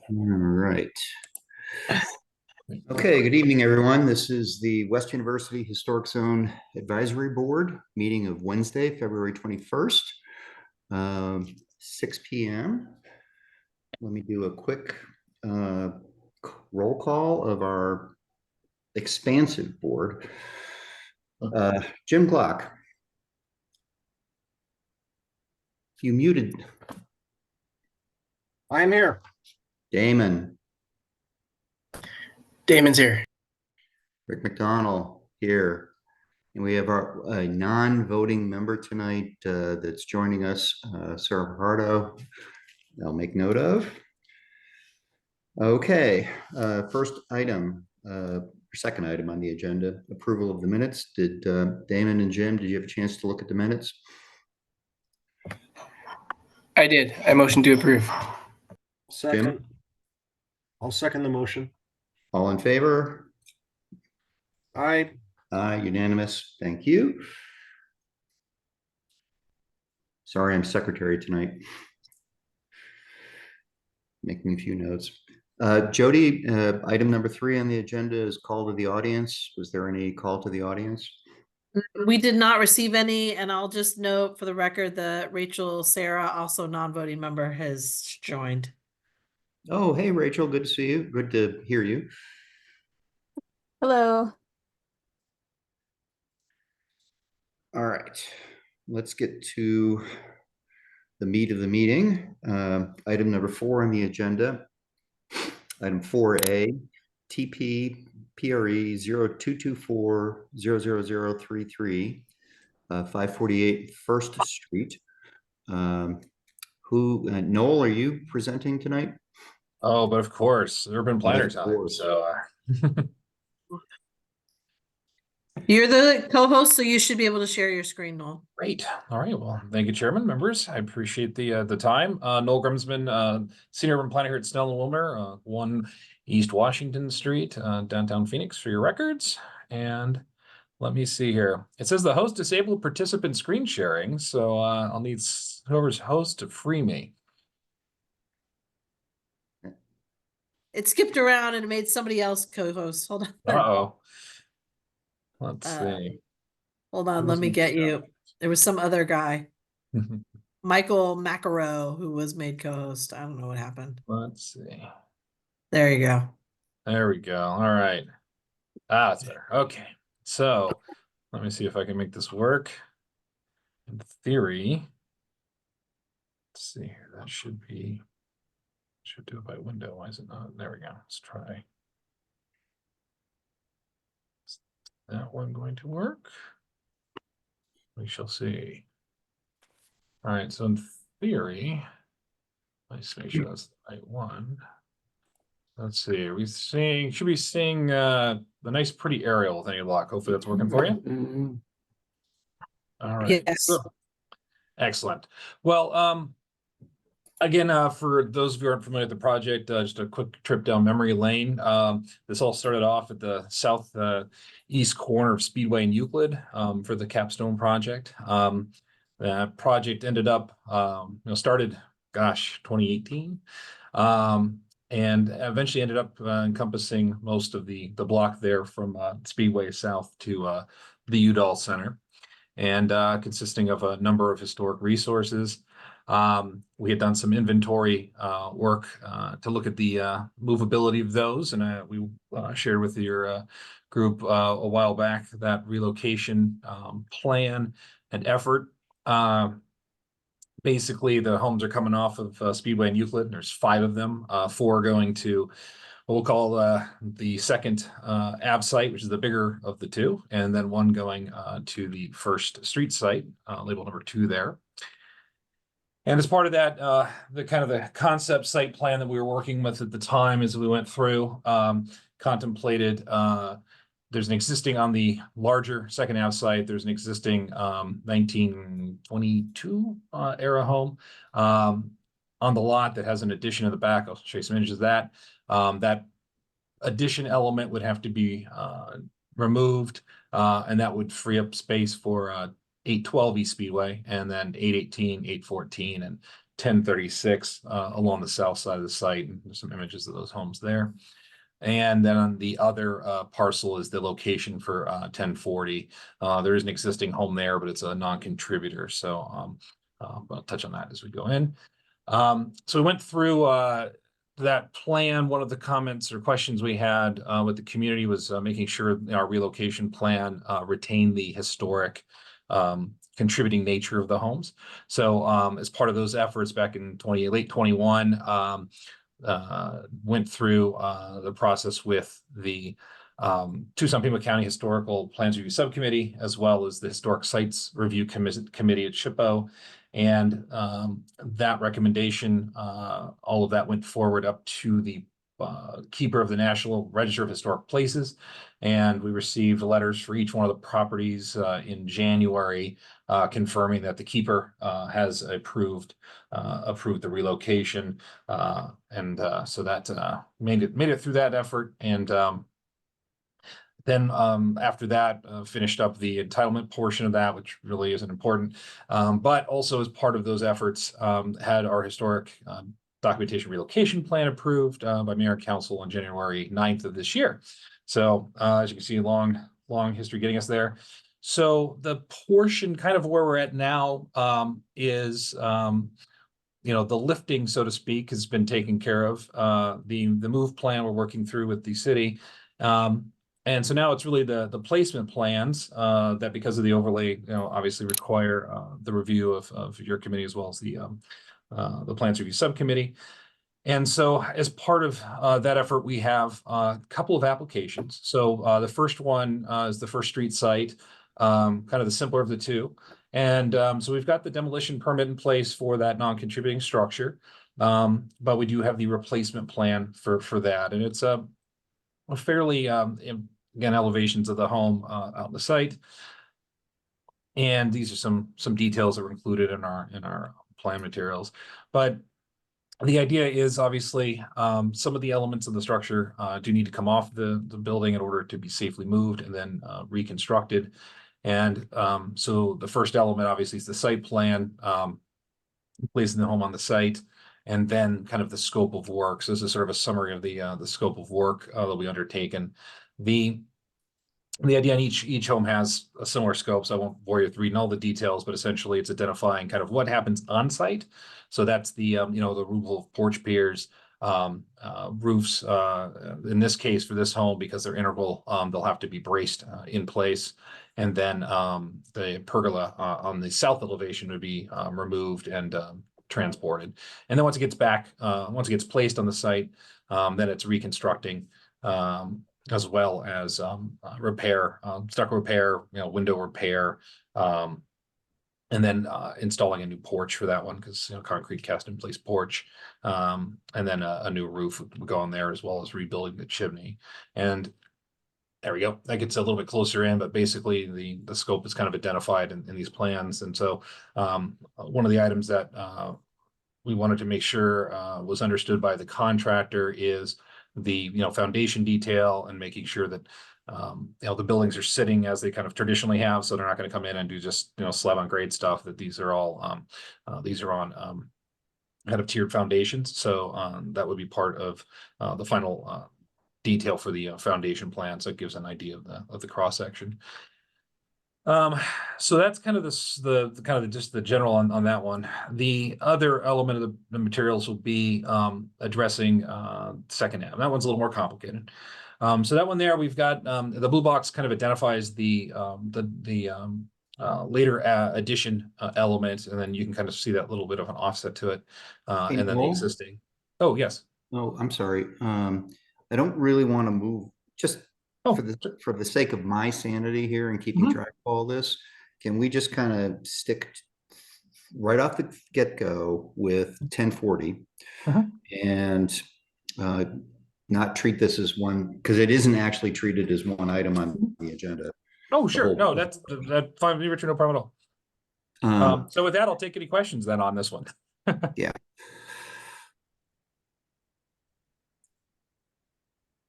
All right. Okay, good evening, everyone. This is the West University Historic Zone Advisory Board meeting of Wednesday, February 21st, 6 p.m. Let me do a quick roll call of our expansive board. Jim Glock. You muted. I'm here. Damon. Damon's here. Rick McDonald here. And we have a non-voting member tonight that's joining us, Sarah Pardo. I'll make note of. Okay, first item, second item on the agenda, approval of the minutes. Did Damon and Jim, did you have a chance to look at the minutes? I did. I motion to approve. Second. Jim? I'll second the motion. All in favor? Aye. Aye, unanimous. Thank you. Sorry, I'm secretary tonight. Making a few notes. Jody, item number 3 on the agenda is call to the audience. Was there any call to the audience? We did not receive any, and I'll just note for the record that Rachel Sarah, also non-voting member, has joined. Oh, hey, Rachel, good to see you. Good to hear you. Hello. All right, let's get to the meat of the meeting. Item number 4 on the agenda. Item 4A, TP PRE 0224-00033, 548 First Street. Noel, are you presenting tonight? Oh, but of course, urban planner time. So You're the co-host, so you should be able to share your screen, Noel. great. All right. Well, thank you, Chairman, members. I appreciate the time. Noel Grimsman, senior urban planner here at Snell and Wilmer, 1 East Washington Street, downtown Phoenix, for your records. And let me see here. It says the host disabled participant screen sharing, so I'll need whoever's host to free me. It skipped around and it made somebody else co-host. Hold on. Uh-oh. Let's see. Hold on, let me get you. There was some other guy, Michael Macaro, who was made co-host. I don't know what happened. Let's see. There you go. There we go. All right. That's better. Okay. So let me see if I can make this work. In theory, let's see here. That should do it by window. Why is it not? There we go. Let's try. Is that one going to work? We shall see. All right. So in theory, let's make sure that's the right one. Let's see. Are we seeing? Should be seeing the nice, pretty aerial with any luck. Hopefully that's working for you. All right. Yes. So, excellent. Well, again, for those of you who aren't familiar with the project, just a quick trip down memory lane. This all started off at the south east corner of Speedway and Euclid for the Capstone project. That project ended up, started, 2018. And eventually ended up encompassing most of the block there from Speedway South to the Udall Center, and consisting of a number of historic resources. We had done some inventory work to look at the movability of those, and we shared with your group a while back that relocation plan and effort. Basically, the homes are coming off of Speedway and Euclid, and there's 5 of them, 4 going to what we'll call the second Ave site, which is the bigger of the 2, and then 1 going to the First Street site, label number 2 there. And as part of that, the concept site plan that we were working with at the time as we went through, contemplated there's an existing on the larger Second Ave site. There's an existing 1922 era home on the lot that has an addition in the back. I'll show you some images of that. That addition element would have to be removed, and that would free up space for 812 East Speedway, and then 818, 814, and 1036 along the south side of the site. And there's some images of those homes there. And then on the other parcel is the location for 1040. There is an existing home there, but it's a non-contributor. So I'll touch on that as we go in. So we went through that plan. One of the comments or questions we had with the community was making sure our relocation plan retained the historic contributing nature of the homes. So as part of those efforts back in late 21, went through the process with the Tucson Pima County Historical Plans Review Subcommittee, as well as the Historic Sites Review Committee at SHPO. And that recommendation, all of that went forward up to the keeper of the National Register of Historic Places. And we received letters for each one of the properties in January, confirming that the keeper has approved the relocation. So that made it through that effort. And then after that, finished up the entitlement portion of that, which really isn't important. But also as part of those efforts, had our historic documentation relocation plan approved by Mayor and Council on January 9th of this year. So as you can see, long history getting us there. So the portion kind of where we're at now is the lifting, so to speak, has been taken care of. The move plan we're working through with the city. And so now it's really the placement plans that, because of the overlay, obviously require the review of your committee as well as the Plans Review Subcommittee. And so as part of that effort, we have a couple of applications. So the first one is the First Street site, kind of the simpler of the two. And so we've got the demolition permit in place for that non-contributing structure. But we do have the replacement plan for that. And it's a fairly, again, elevations of the home out on the site. And these are some details that were included in our plan materials. But the idea is obviously some of the elements of the structure do need to come off the building in order to be safely moved and then reconstructed. And so the first element obviously is the site plan, placing the home on the site, and then kind of the scope of work. So this is sort of a summary of the scope of work that will be undertaken. The idea on each home has a similar scope, so I won't bore you with reading all the details, but essentially it's identifying kind of what happens on site. So that's the the removal of porch piers, roofs. In this case, for this home, because they're integral, they'll have to be braced in place, and then the pergola on the south elevation would be removed and transported. And then once it gets placed on the site, then it's reconstructing. As well as repair, stucco repair, window repair, and then installing a new porch for that one, because concrete cast in place porch, and then a new roof would go on there, as well as rebuilding the chimney. And there we go. That gets a little bit closer in, but basically the scope is kind of identified in these plans. And so one of the items that we wanted to make sure was understood by the contractor is the foundation detail, and making sure that the buildings are sitting as they kind of traditionally have, so they're not going to come in and do just slab on grade stuff. That these are all on kind of tiered foundations. So that would be part of the final detail for the foundation plan. So it gives an idea of the cross section. So that's kind of just the general on that one. The other element of the materials will be addressing second half. That one's a little more complicated. So that one there, we've got the blue box kind of identifies the later addition element, and then you can kind of see that little bit of an offset to it, and then the Noel? existing. Oh, yes. Oh, I'm sorry. I don't really want to move, just Oh, for the sake of my sanity here and keeping track of all this, can we just kind of stick right off the get-go with 1040 and not treat this as one, because it isn't actually treated as one item on the agenda. Oh, sure. whole- No, that's fine, Richard, no problem at all. So with that, I'll take any questions then on this one. Yeah.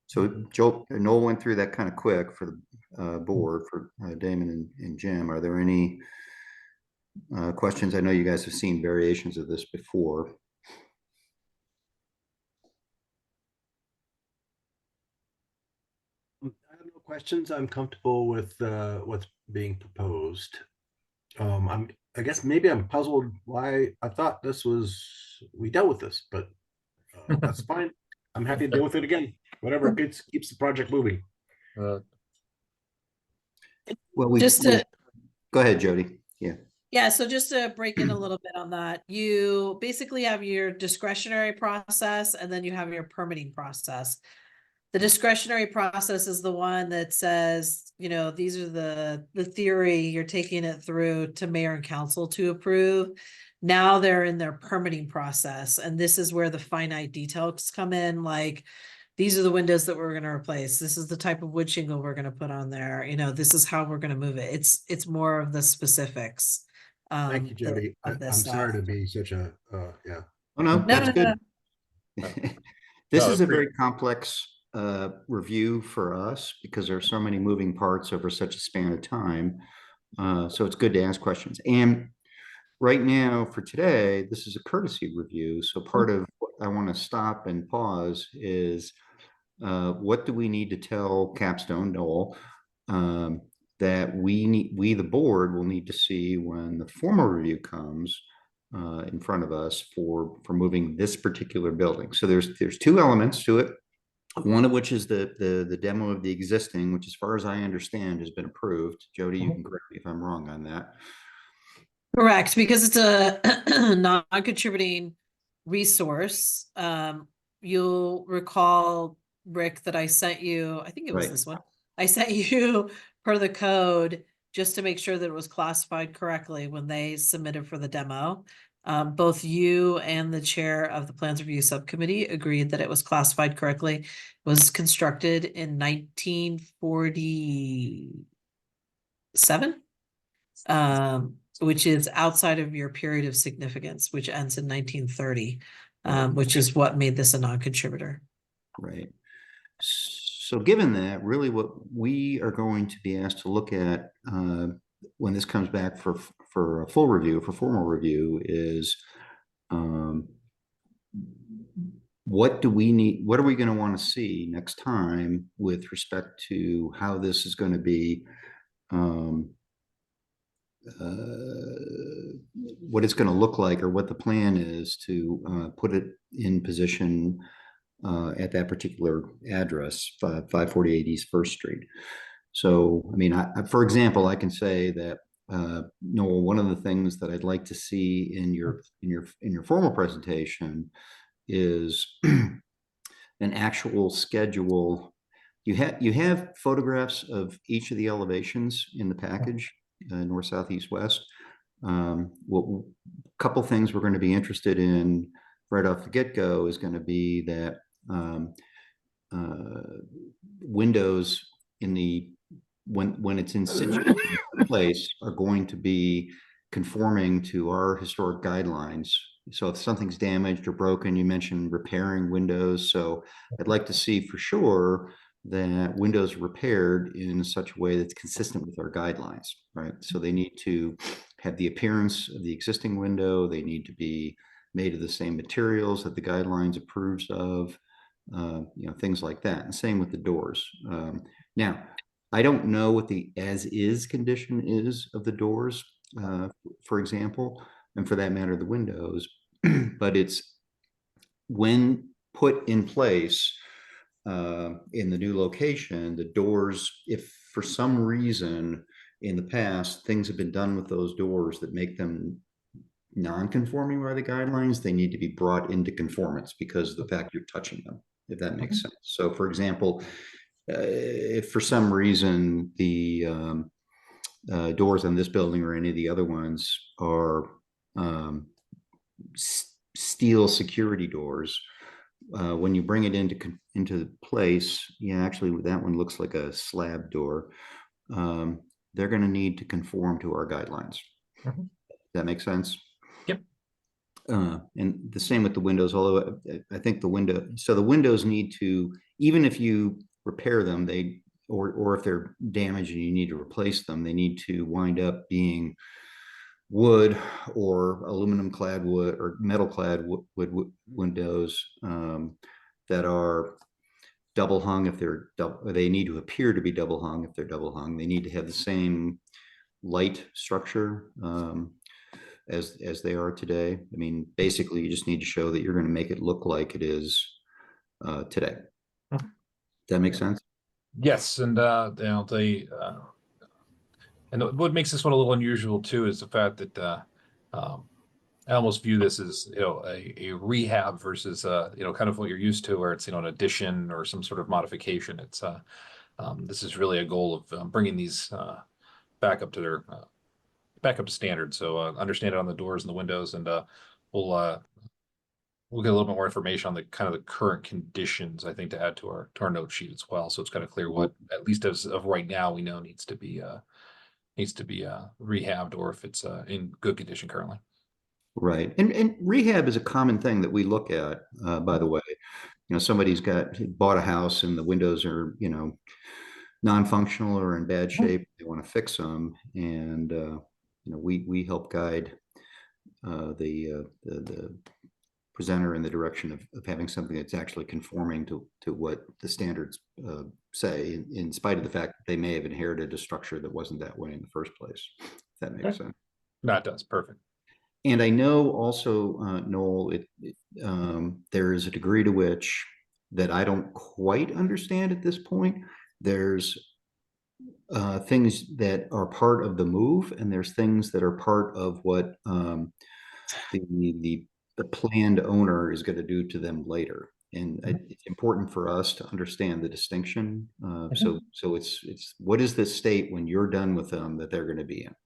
So Noel went through that kind of quick for the board, for Damon and Jim. Are there any questions? I know you guys have seen variations of this before. I have no questions. I'm comfortable with what's being proposed. I guess maybe I'm puzzled why I thought we dealt with this, but that's fine. I'm happy to deal with it again. Whatever keeps the project moving. Uh, Well, go ahead, Jody. Yeah. Yeah, so just to break in a little bit on that, you basically have your discretionary process and then you have your permitting process. The discretionary process is the one that says, you know, these are the theory, you're taking it through to mayor and council to approve. Now they're in their permitting process, and this is where the finite details come in, like these are the windows that we're gonna replace. This is the type of wood shingle we're gonna put on there. You know, this is how we're gonna move it. It's more of the specifics. Thank you, Jody. Of I'm this sorry stuff. to be such a yeah. Oh, no, No, that's no, good. no. This No, is a great. very complex review for us because there are so many moving parts over such a span of time. So it's good to ask questions. And right now for today, this is a courtesy review. So part of what I want to stop and pause is what do we need to tell Capstone Knoll that we the board will need to see when the formal review comes in front of us for moving this particular building. So there's two elements to it. One of which is the demo of the existing, which as far as I understand has been approved. Jody, you can correct me if I'm wrong on that. Correct, because it's a non-contributing resource. You'll recall, Rick, that I sent you, I think it was Right. this one. I sent you per the code just to make sure that it was classified correctly when they submitted for the demo. Both you and the chair of the Plans Review Subcommittee agreed that it was classified correctly. It was constructed in 1947. Which is outside of your period of significance, which ends in 1930, which is what made this a non-contributor. Right. So given that, really what we are going to be asked to look at when this comes back for a full review, for formal review, is what do we need? What are we going to want to see next time with respect to how this is going to be what it's going to look like, or what the plan is to put it in position at that particular address, 548 East First Street. So, I mean, for example, I can say that Noel, one of the things that I'd like to see in your formal presentation is an actual schedule. You have photographs of each of the elevations in the package, north, south, east, west. Well, a couple things we're going to be interested in right off the get-go is going to be that windows in the when it's in place are going to be conforming to our historic guidelines. So if something's damaged or broken, you mentioned repairing windows. So I'd like to see for sure that windows are repaired in such a way that's consistent with our guidelines, right? So they need to have the appearance of the existing window. They need to be made of the same materials that the guidelines approves of, things like that. And same with the doors. Now, I don't know what the as-is condition is of the doors, for example, and for that matter, the windows, but it's when put in place in the new location, the doors, if for some reason in the past things have been done with those doors that make them non-conforming by the guidelines, they need to be brought into conformance because of the fact you're touching them, if that makes sense. So for example, if for some reason the doors on this building or any of the other ones are steel security doors, when you bring it into place, yeah, actually that one looks like a slab door. They're going to need to conform to our guidelines. That makes sense? Yep. And the same with the windows, although I think the windows need to, even if you repair them, or if they're damaged and you need to replace them, they need to wind up being wood or aluminum clad wood or metal clad wood windows that are double hung if they're they need to appear to be double hung if they're double hung. They need to have the same light structure as they are today. I mean, basically, you just need to show that you're going to make it look like it is today. Does that make sense? Yes, and and what makes this one a little unusual too is the fact that I almost view this as a rehab versus kind of what you're used to, where it's an addition or some sort of modification. It's this is really a goal of bringing these back up to their back up to standard. So understand it on the doors and the windows, and we'll get a little bit more information on the kind of the current conditions, I think, to add to our note sheet as well. So it's kind of clear what, at least as of right now, we know needs to be rehabbed, or if it's in good condition currently. Right. And rehab is a common thing that we look at, by the way. Somebody's bought a house and the windows are, non-functional or in bad shape. They want to fix them. And, we help guide the presenter in the direction of having something that's actually conforming to what the standards say, in spite of the fact that they may have inherited a structure that wasn't that way in the first place. If that makes sense. No, it does. Perfect. And I know also, Noel, there is a degree to which that I don't quite understand at this point. There's things that are part of the move, and there's things that are part of what the planned owner is going to do to them later. And it's important for us to understand the distinction. So it's what is the state when you're done with them that they're going to be in?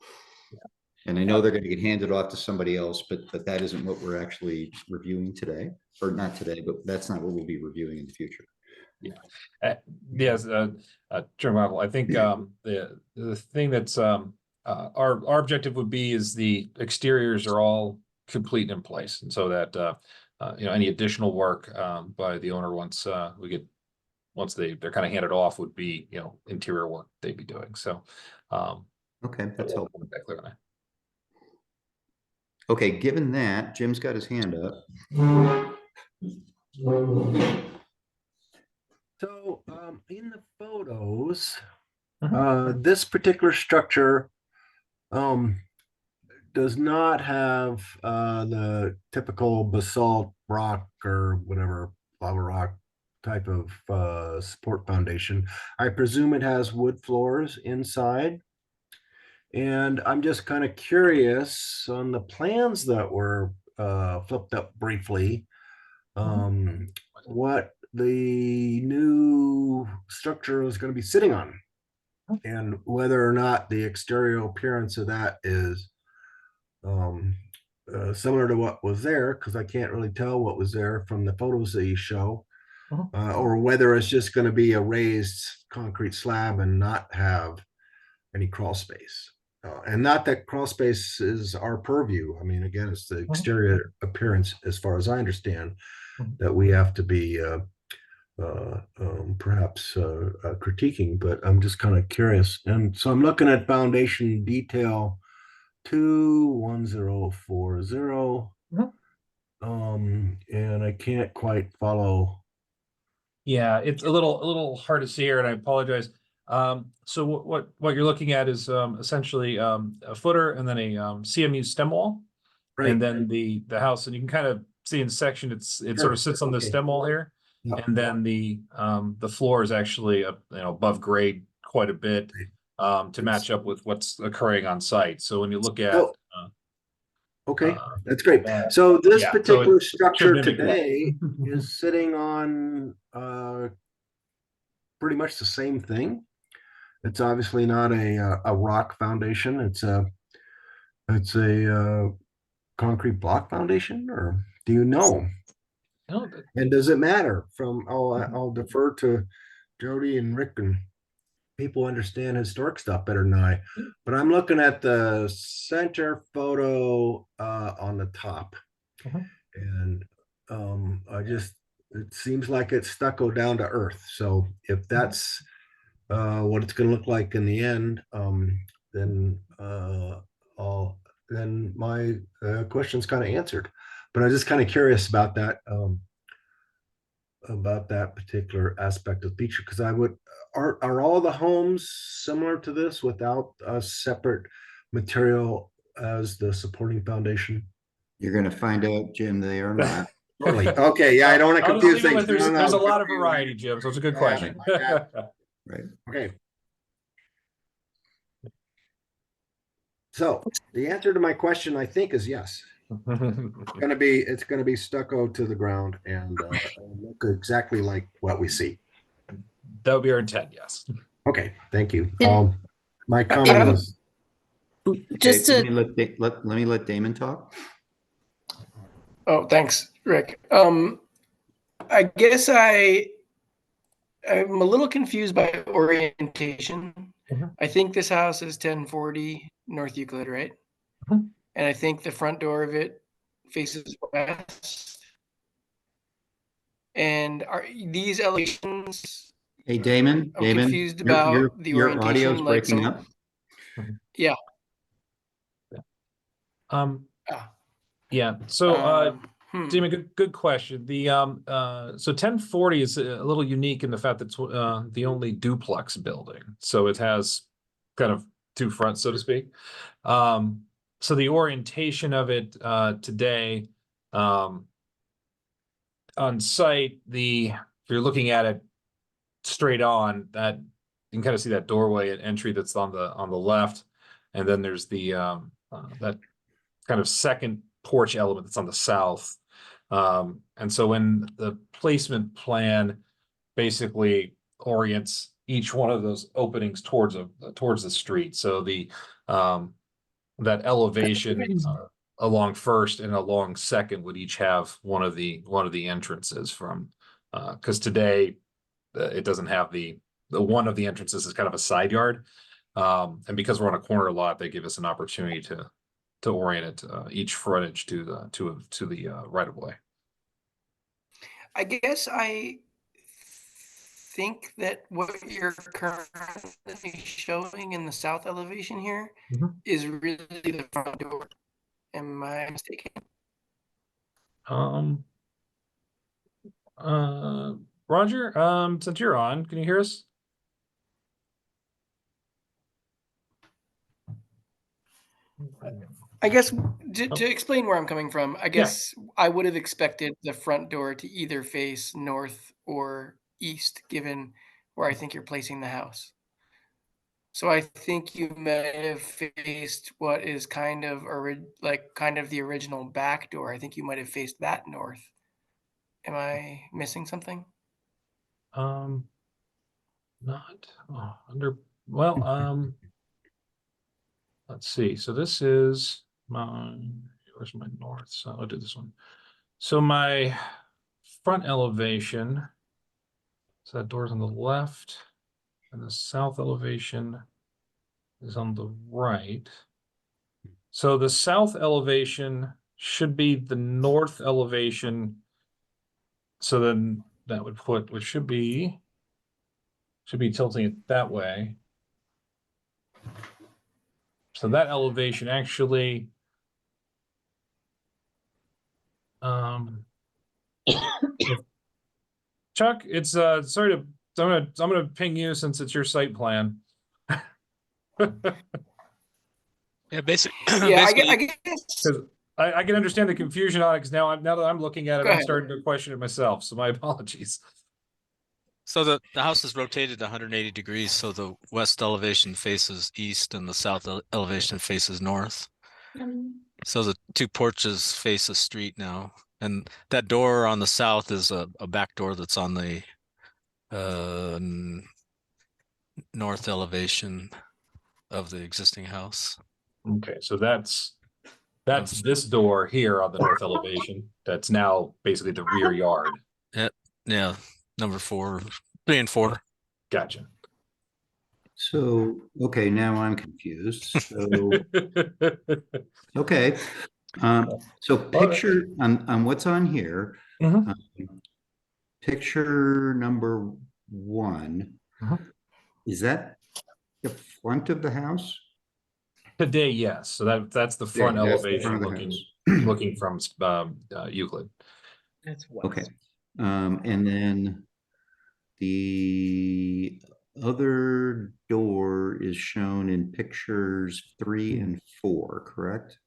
And I know they're going to get handed off to somebody else, but that isn't what we're actually reviewing today, or not today, but that's not what we'll be reviewing in the future. Yeah. Yes, Chairman Michael, I think the thing that's our objective would be is the exteriors are all complete and in place, and so that any additional work by the owner once they're kind of handed off would be interior work they'd be doing. So okay, that's helpful. That clear on that. Okay, given that, Jim's got his hand up. So in the photos, this particular structure does not have the typical basalt rock or whatever, lava rock type of support foundation. I presume it has wood floors inside. And I'm just kind of curious on the plans that were flipped up briefly, what the new structure is going to be sitting on, and whether or not the exterior appearance of that is similar to what was there, because I can't really tell what was there from the photos that you show, or whether it's just going to be a raised concrete slab and not have any crawl space. And not that crawl space is our purview. I mean, again, it's the exterior appearance, as far as I understand, that we have to be perhaps critiquing, but I'm just kind of curious. And so I'm looking at foundation detail 21040. And I can't quite follow. Yeah, it's a little hard to see here, and I apologize. So what you're looking at is essentially a footer and then a CMU stem wall, Right. and then the house, and you can kind of see in section it Sure. sort of sits on the stem wall here, and then the floor is actually above grade quite a bit to match up with what's occurring on site. So when you look at okay, that's great. So this particular structure mimic that. today is sitting on pretty much the same thing. It's obviously not a rock foundation. It's a concrete block foundation, or do you know? No, And does it matter? I'll defer to Jody and Rick, and people understand historic stuff better than I. But I'm looking at the center photo on the top, and it seems like it's stucco down to earth. So if that's what it's going to look like in the end, then then my question's kind of answered. But I'm just kind of curious about that particular aspect of the feature, because are all the homes similar to this without a separate material as the supporting foundation? You're gonna find out, Jim, they are not. Really? Okay, yeah, I don't want to I'll just confuse leave it with things. No, there's a no. lot of variety, Jim, so it's a good Yeah, question. yeah. Right. Okay. So the answer to my question, I think, is yes. It's gonna be stucco to the ground and look exactly like what we see. That would be our intent, yes. Okay, thank you. And- My comment was, Just Okay, to, let me let Damon talk. Oh, thanks, Rick. I guess I'm a little confused by orientation. Mhm. I think this house is 1040 North Euclid, right? Mhm. And I think the front door of it faces west. And are these elevations? Hey, Damon, I'm confused about the your audio's orientation. Like, breaking so, up. yeah. Um, Ah, yeah, so, hmm. Damon, good question. So 1040 is a little unique in the fact that it's, the only duplex building. So it has kind of two fronts, so to speak. So the orientation of it, today, on site, if you're looking at it straight on, that you can kind of see that doorway and entry that's on the left. And then there's that kind of second porch element that's on the south. And so when the placement plan basically orients each one of those openings towards the street. So that elevation along first and along second would each have one of the entrances from, because today it doesn't have the one of the entrances is kind of a side yard. And because we're on a corner lot, they give us an opportunity to orient it, each frontage to the right of way. I guess I think that what you're currently showing in the south elevation here is Mhm. really the front door. Am I mistaken? Roger, since you're on, can you hear us? I guess to explain where I'm coming from, I Yeah. guess I would have expected the front door to either face north or east, given where I think you're placing the house. So I think you might have faced what is kind of kind of the original back door. I think you might have faced that north. Am I missing something? Not well, let's see. So this is where's my north? So I'll do this one. So my front elevation, so that door's on the left, and the south elevation is on the right. So the south elevation should be the north elevation. So then that would put, which should be tilting it that way. So that elevation actually, Chuck, it's sorry to I'm gonna ping you since it's your site plan. Yeah, basically, Yeah, I basically, guess. Because I can understand the confusion on it, because now that I'm looking at it, Go I'm ahead. starting to question it myself. So my apologies. so the house is rotated 180 degrees, so the west elevation faces east and the south elevation faces north. So the two porches face a street now, and that door on the south is a back door that's on the north elevation of the existing house. Okay, so that's this door here on the north elevation. That's now basically the rear yard. Yeah, number 4, 3 and 4. Gotcha. So, okay, now I'm confused. So, okay. So picture on what's on here, Mhm. picture number 1, Mhm. is that the front of the house? Today, yes. So that's the front Yeah, that's the elevation front of the looking house. looking from Euclid. That's Okay, and then the other door is shown in pictures 3 and 4, correct?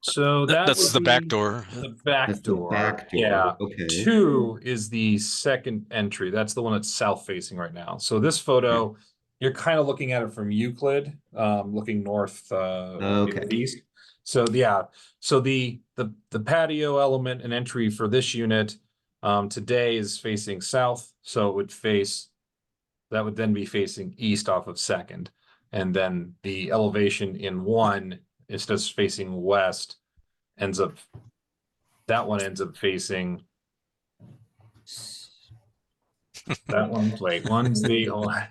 So That's would the back be door. The back That's the door. back door, Yeah. okay. 2 is the second entry. That's the one that's south facing right now. So this photo, you're kind of looking at it from Euclid, looking north, Okay. east. So yeah, so the patio element and entry for this unit today is facing south, so it would face, that would then be facing east off of Second, and then the elevation in 1 is just facing west, that one ends up facing that one. Wait, one's the hold on.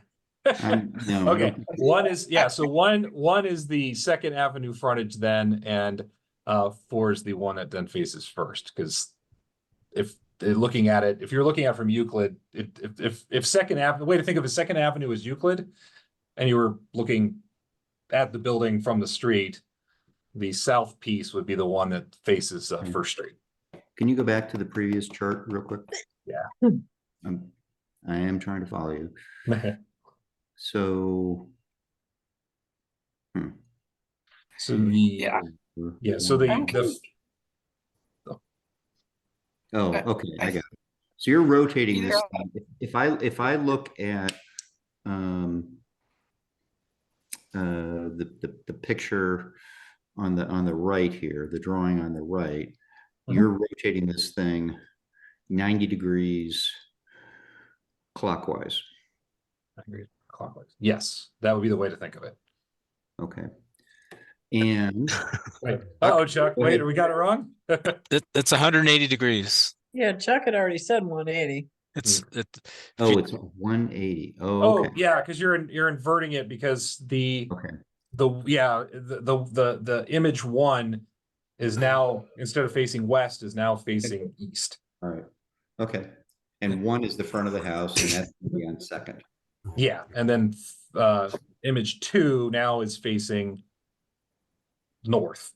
No, Okay, one is, yeah, so one is the Second Avenue frontage then, and 4 is the one that then faces first, because if looking at it, if you're looking at it from Euclid, if Second Avenue, the way to think of it, Second Avenue is Euclid, and you were looking at the building from the street, the south piece would be the one that faces First Street. Can you go back to the previous chart real quick? Yeah. I am trying to follow you. So. So the so Oh, okay, I got it. So you're rotating this thing. If I look at the picture on the right here, the drawing on the right, you're rotating this thing 90 degrees clockwise. Clockwise. Yes, that would be the way to think of it. Okay. And Wait. Oh, Chuck, Go wait, ahead. we got it wrong? It's 180 degrees. Yeah, Chuck had already said 180. It's oh, it's 180. Oh, Oh, okay. yeah, because you're inverting it, because the image 1 is now, instead of facing west, is now facing east. All right. Okay. And 1 is the front of the house, and that's gonna be on Second. Yeah, and then image 2 now is facing north.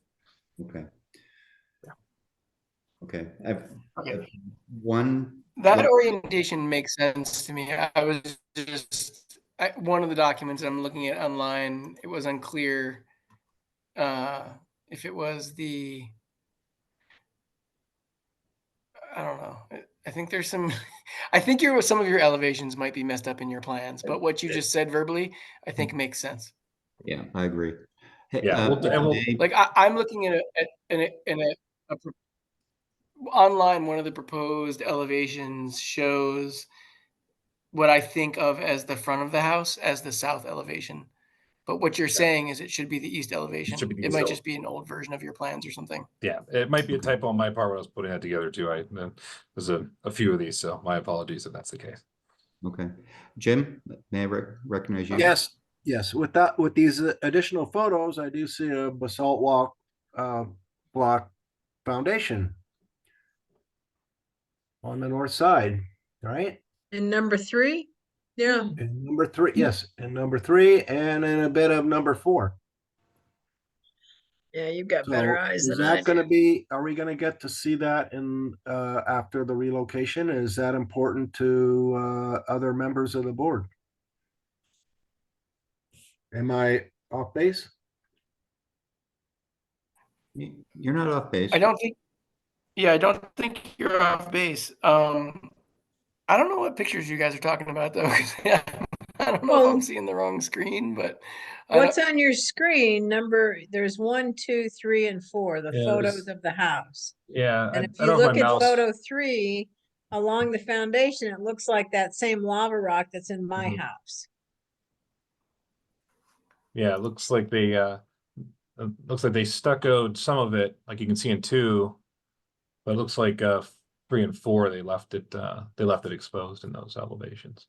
Okay. Yeah. Okay. I've one. That orientation makes sense to me. I was just, one of the documents I'm looking at online, it was unclear if it was the, I don't know. I think there's some, I think some of your elevations might be messed up in your plans, but what you just said verbally, I think makes sense. Yeah, I agree. Hey, Yeah, Like I'm looking at online, one of the proposed elevations shows what I think of as the front of the house as the south elevation. But what you're saying is it should be the east elevation. It might just be an old version of your plans or something. Yeah, it might be a typo on my part when I was putting that together too. There's a few of these, so my apologies if that's the case. Okay. Jim, may I recognize you? Yes. With these additional photos, I do see a basalt block foundation on the north side, right? And number 3? Yeah. And number 3, yes, and number 3, and in a bit of number 4. Yeah, you've got better eyes Is than I that going to do. be? Are we going to get to see that in after the relocation? Is that important to other members of the board? Am I off base? You're not off base. I don't think you're off base. I don't know what pictures you guys are talking about though. I don't know if I'm seeing the wrong screen, but What's on your screen? There's 1, 2, 3, and 4, the photos of the house. Yeah, And if you look at photo 3 along the foundation, it looks like that same lava rock that's in my house. Yeah, it looks like they stuccoed some of it, like you can see in 2, but it looks like 3 and 4 they left it exposed in those elevations.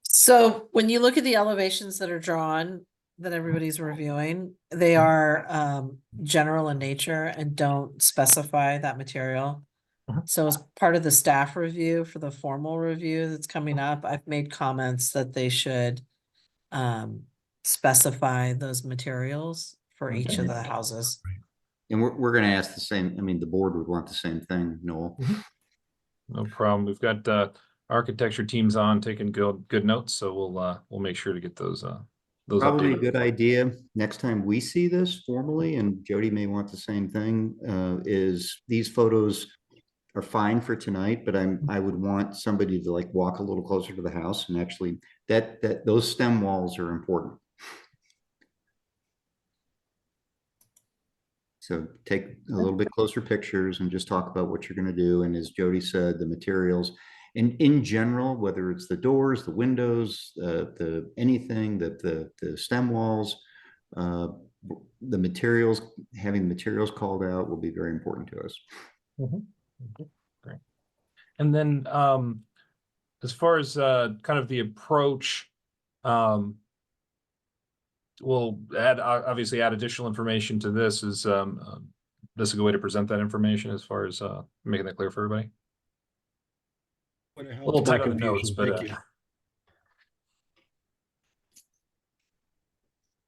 So when you look at the elevations that are drawn, that everybody's reviewing, they are general in nature and don't specify that material. So as part of the staff review for the formal review that's coming up, I've made comments that they should specify those materials for each of Okay. the houses. And we're gonna ask the same, I mean, the board would want the same thing, Noel. No problem. We've got architecture teams on taking good notes, so we'll make sure to get those Probably a updated. good idea, next time we see this formally, and Jody may want the same thing, is these photos are fine for tonight, but I would want somebody to like walk a little closer to the house and actually, those stem walls are important. So take a little bit closer pictures and just talk about what you're gonna do, and as Jody said, the materials. And in general, whether it's the doors, the windows, the anything, the stem walls, the materials, having the materials called out will be very important to us. Great. And then as far as kind of the approach, we'll obviously add additional information to this. Is this a good way to present that information as far as making that clear for everybody? A Little type of notes, but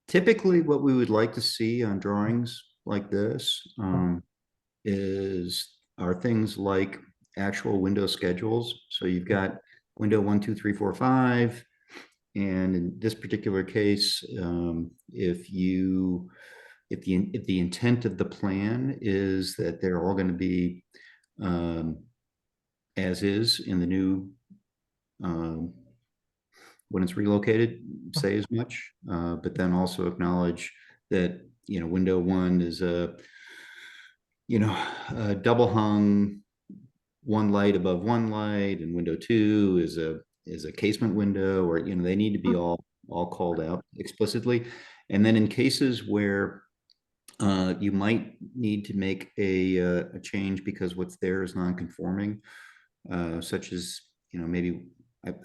Typically, what we would like to see on drawings like this are things like actual window schedules. So you've got window 1, 2, 3, 4, 5. And in this particular case, if the intent of the plan is that they're all going to be as is in the new when it's relocated, say as much, but then also acknowledge that, you know, window 1 is a double hung, one light above one light, and window 2 is a casement window, or, you know, they need to be all called out explicitly. And then in cases where you might need to make a change because what's there is non-conforming, such as, you know, maybe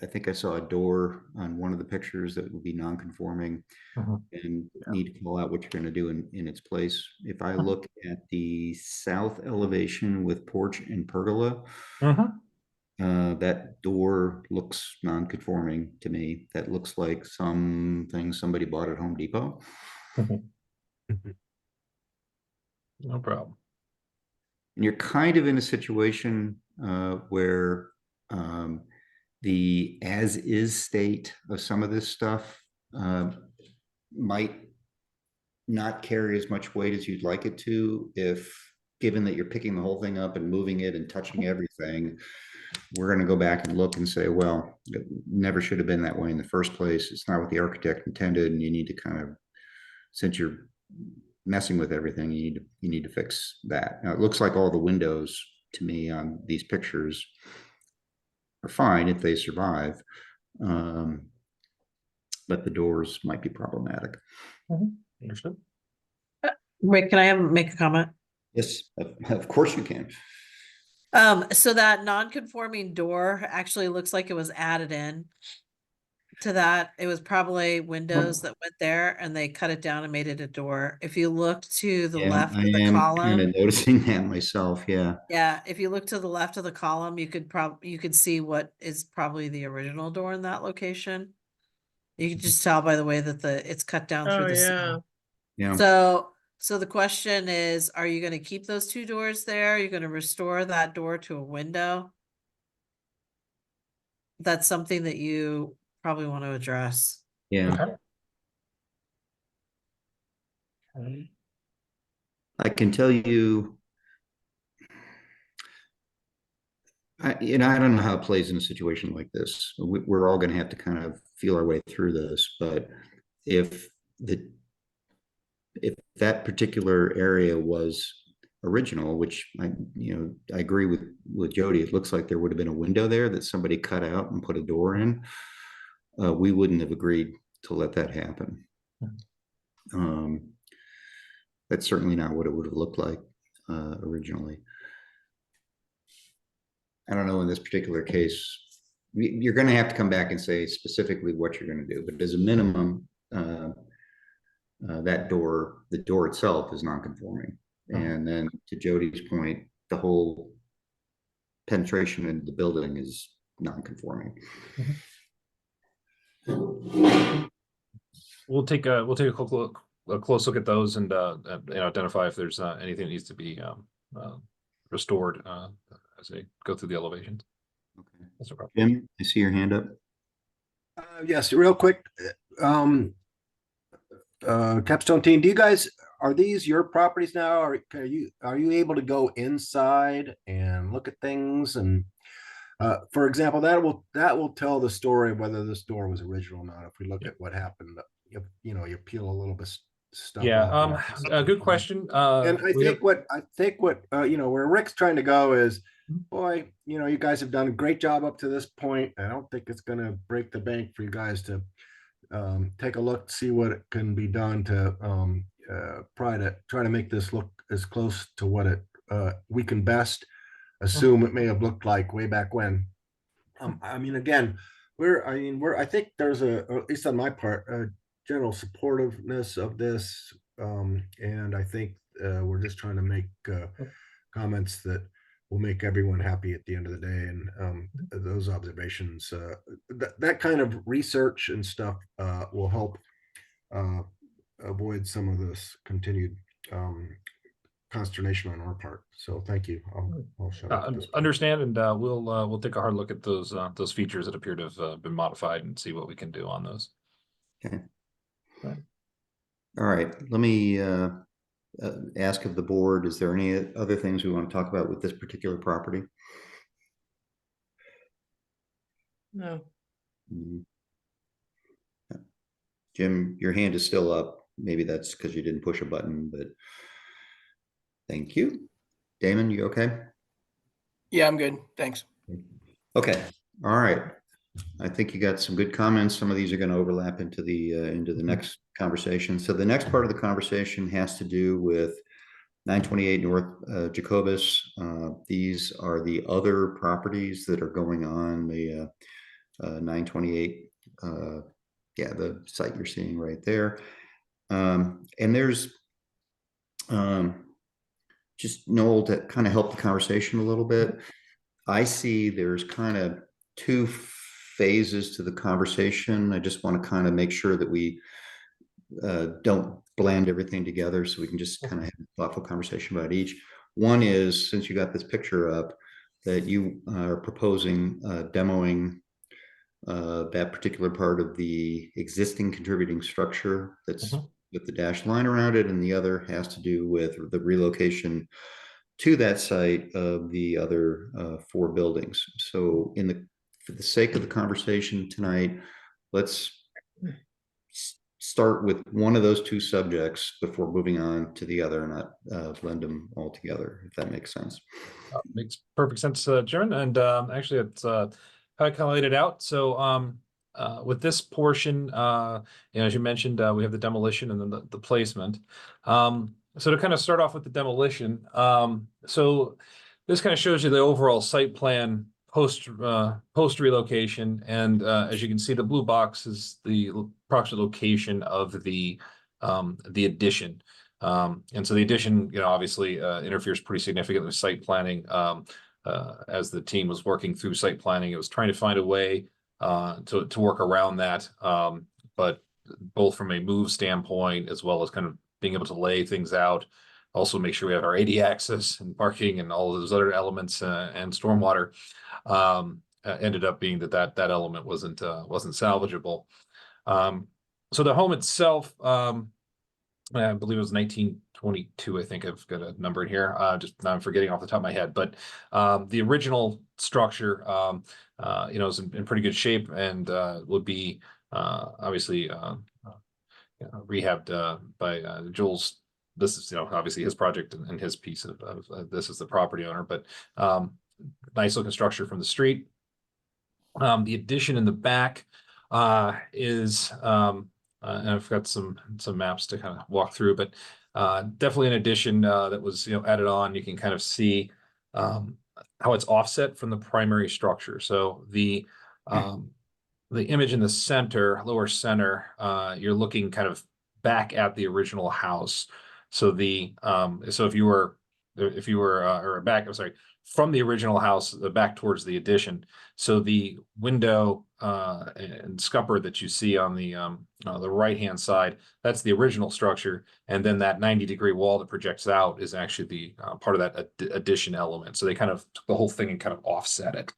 I think I saw a door on one of the pictures that would be non-conforming and need to call out what you're going to do in its place. If I look at the south elevation with porch and pergola, that door looks non-conforming to me. That looks like something somebody bought at Home Depot. no problem. And you're kind of in a situation where the as-is state of some of this stuff might not carry as much weight as you'd like it to, if given that you're picking the whole thing up and moving it and touching everything, we're going to go back and look and say, well, it never should have been that way in the first place. It's not what the architect intended, and you need to kind of, since you're messing with everything, you need to fix that. Now, it looks like all the windows to me on these pictures are fine if they survive, but the doors might be problematic. Understood. Rick, can I make a comment? Yes, of course you can. So that non-conforming door actually looks like it was added in to that. It was probably windows that went there and they cut it down and made it a door. If you look to the left I of the am kind column, of noticing that myself. Yeah. if you look to the left of the column, you could see what is probably the original door in that location. You can just tell by the way that it's cut down through the center. Yeah. So the question is, are you going to keep those 2 doors there? Are you going to restore that door to a window? That's something that you probably want to address. Yeah. Okay. I can tell you, I don't know how it plays in a situation like this. We're all going to have to kind of feel our way through this, but if that particular area was original, which I agree with Jody, it looks like there would have been a window there that somebody cut out and put a door in. We wouldn't have agreed to let that happen. That's certainly not what it would have looked like originally. I don't know in this particular case, you're going to have to come back and say specifically what you're going to do, but as a minimum, that door, the door itself is non-conforming. And then to Jody's point, the whole penetration into the building is non-conforming. we'll take a close look at those and identify if there's anything that needs to be restored as they go through the elevations. Okay. That's no problem. Jim, I see your hand up. Yes, real quick. Capstone team, are these your properties now? Are you able to go inside and look at things? And for example, that will tell the story of whether this door was original or not. If we look at what happened, you peel a little bit stuff. Yeah, off. a good question. And I think what where Rick's trying to go is, boy, you guys have done a great job up to this point. I don't think it's going to break the bank for you guys to take a look, see what can be done to try to make this look as close to what we can best assume it may have looked like way back when. I mean, again, I think there's at least on my part, a general supportiveness of this. And I think we're just trying to make comments that will make everyone happy at the end of the day. And those observations, that kind of research and stuff will help avoid some of this continued consternation on our part. So thank you. I'll shut up. Understand, and we'll take a hard look at those features that appear to have been modified and see what we can do on those. Okay. Right. All right. Let me ask of the board, is there any other things we want to talk about with this particular property? No. Mhm. Jim, your hand is still up. Maybe that's because you didn't push a button, but thank you. Damon, you okay? Yeah, I'm good. Thanks. Okay. All right. I think you got some good comments. Some of these are going to overlap into the next conversation. So the next part of the conversation has to do with 928 North Jacobus. These are the other properties that are going on the 928. Yeah, the site you're seeing right there. And there's just Noel to kind of help the conversation a little bit. I see there's kind of two phases to the conversation. I just want to kind of make sure that we don't blend everything together, so we can just kind of have a thoughtful conversation about each. One is, since you got this picture up, that you are proposing demoing that particular part of the existing contributing structure that's with the dashed line around it, and the other has to do with the relocation to that site of the other 4 buildings. So for the sake of the conversation tonight, let's start with one of those 2 subjects before moving on to the other, and not blend them all together, if that makes sense. Makes perfect sense, Chairman. And actually, it's how I kind of laid it out. So with this portion, as you mentioned, we have the demolition and then the placement. So to kind of start off with the demolition, so this kind of shows you the overall site plan post relocation, and as you can see, the blue box is the approximate location of the addition. And so the addition, obviously interferes pretty significantly with site planning. As the team was working through site planning, it was trying to find a way to work around that, but both from a move standpoint as well as kind of being able to lay things out, also make sure we have our AD access and parking and all of those other elements and stormwater. Ended up being that element wasn't salvageable. So the home itself, I believe it was 1922. I think I've got a number in here. Just now I'm forgetting off the top of my head, but the original structure, is in pretty good shape and would be obviously rehabbed by Jules. This is, obviously his project and his piece of this is the property owner, but nice looking structure from the street. The addition in the back is, and I've got some maps to kind of walk through, but definitely an addition that was added on. You can kind of see how it's offset from the primary structure. So the image in the center, lower center, you're looking kind of back at the original house. So so if you were if you were, or back, I'm sorry, from the original house, back towards the addition. So the window and scupper that you see on the right-hand side, that's the original structure. And then that 90-degree wall that projects out is actually the part of that addition element. So they kind of took the whole thing and kind of offset it.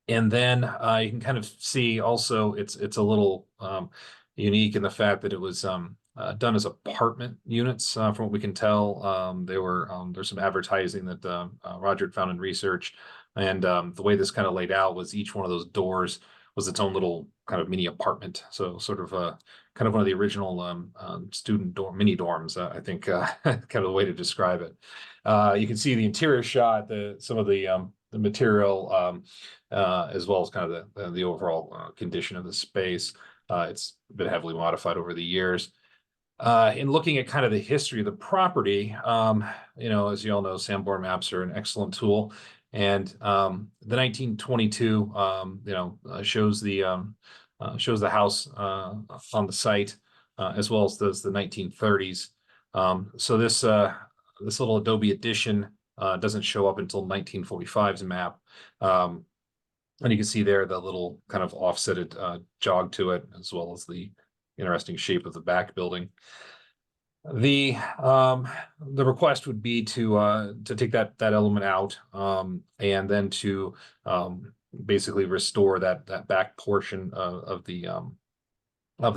And then you can kind of see also it's a little unique in the fact that it was done as apartment units. From what we can tell, there's some advertising that Roger had found in research, and the way this kind of laid out was each one of those doors was its own little kind of mini apartment. So sort of kind of one of the original student mini dorms, I think, kind of the way to describe it. You can see the interior shot, some of the material, as well as kind of the overall condition of the space. It's been heavily modified over the years. In looking at kind of the history of the property, as you all know, Sanborn maps are an excellent tool. And the 1922, shows the house on the site, as well as the 1930s. So this little Adobe addition doesn't show up until 1945's map. And you can see there the little kind of offsetted jog to it, as well as the interesting shape of the back building. The request would be to take that element out, and then to basically restore that back portion of the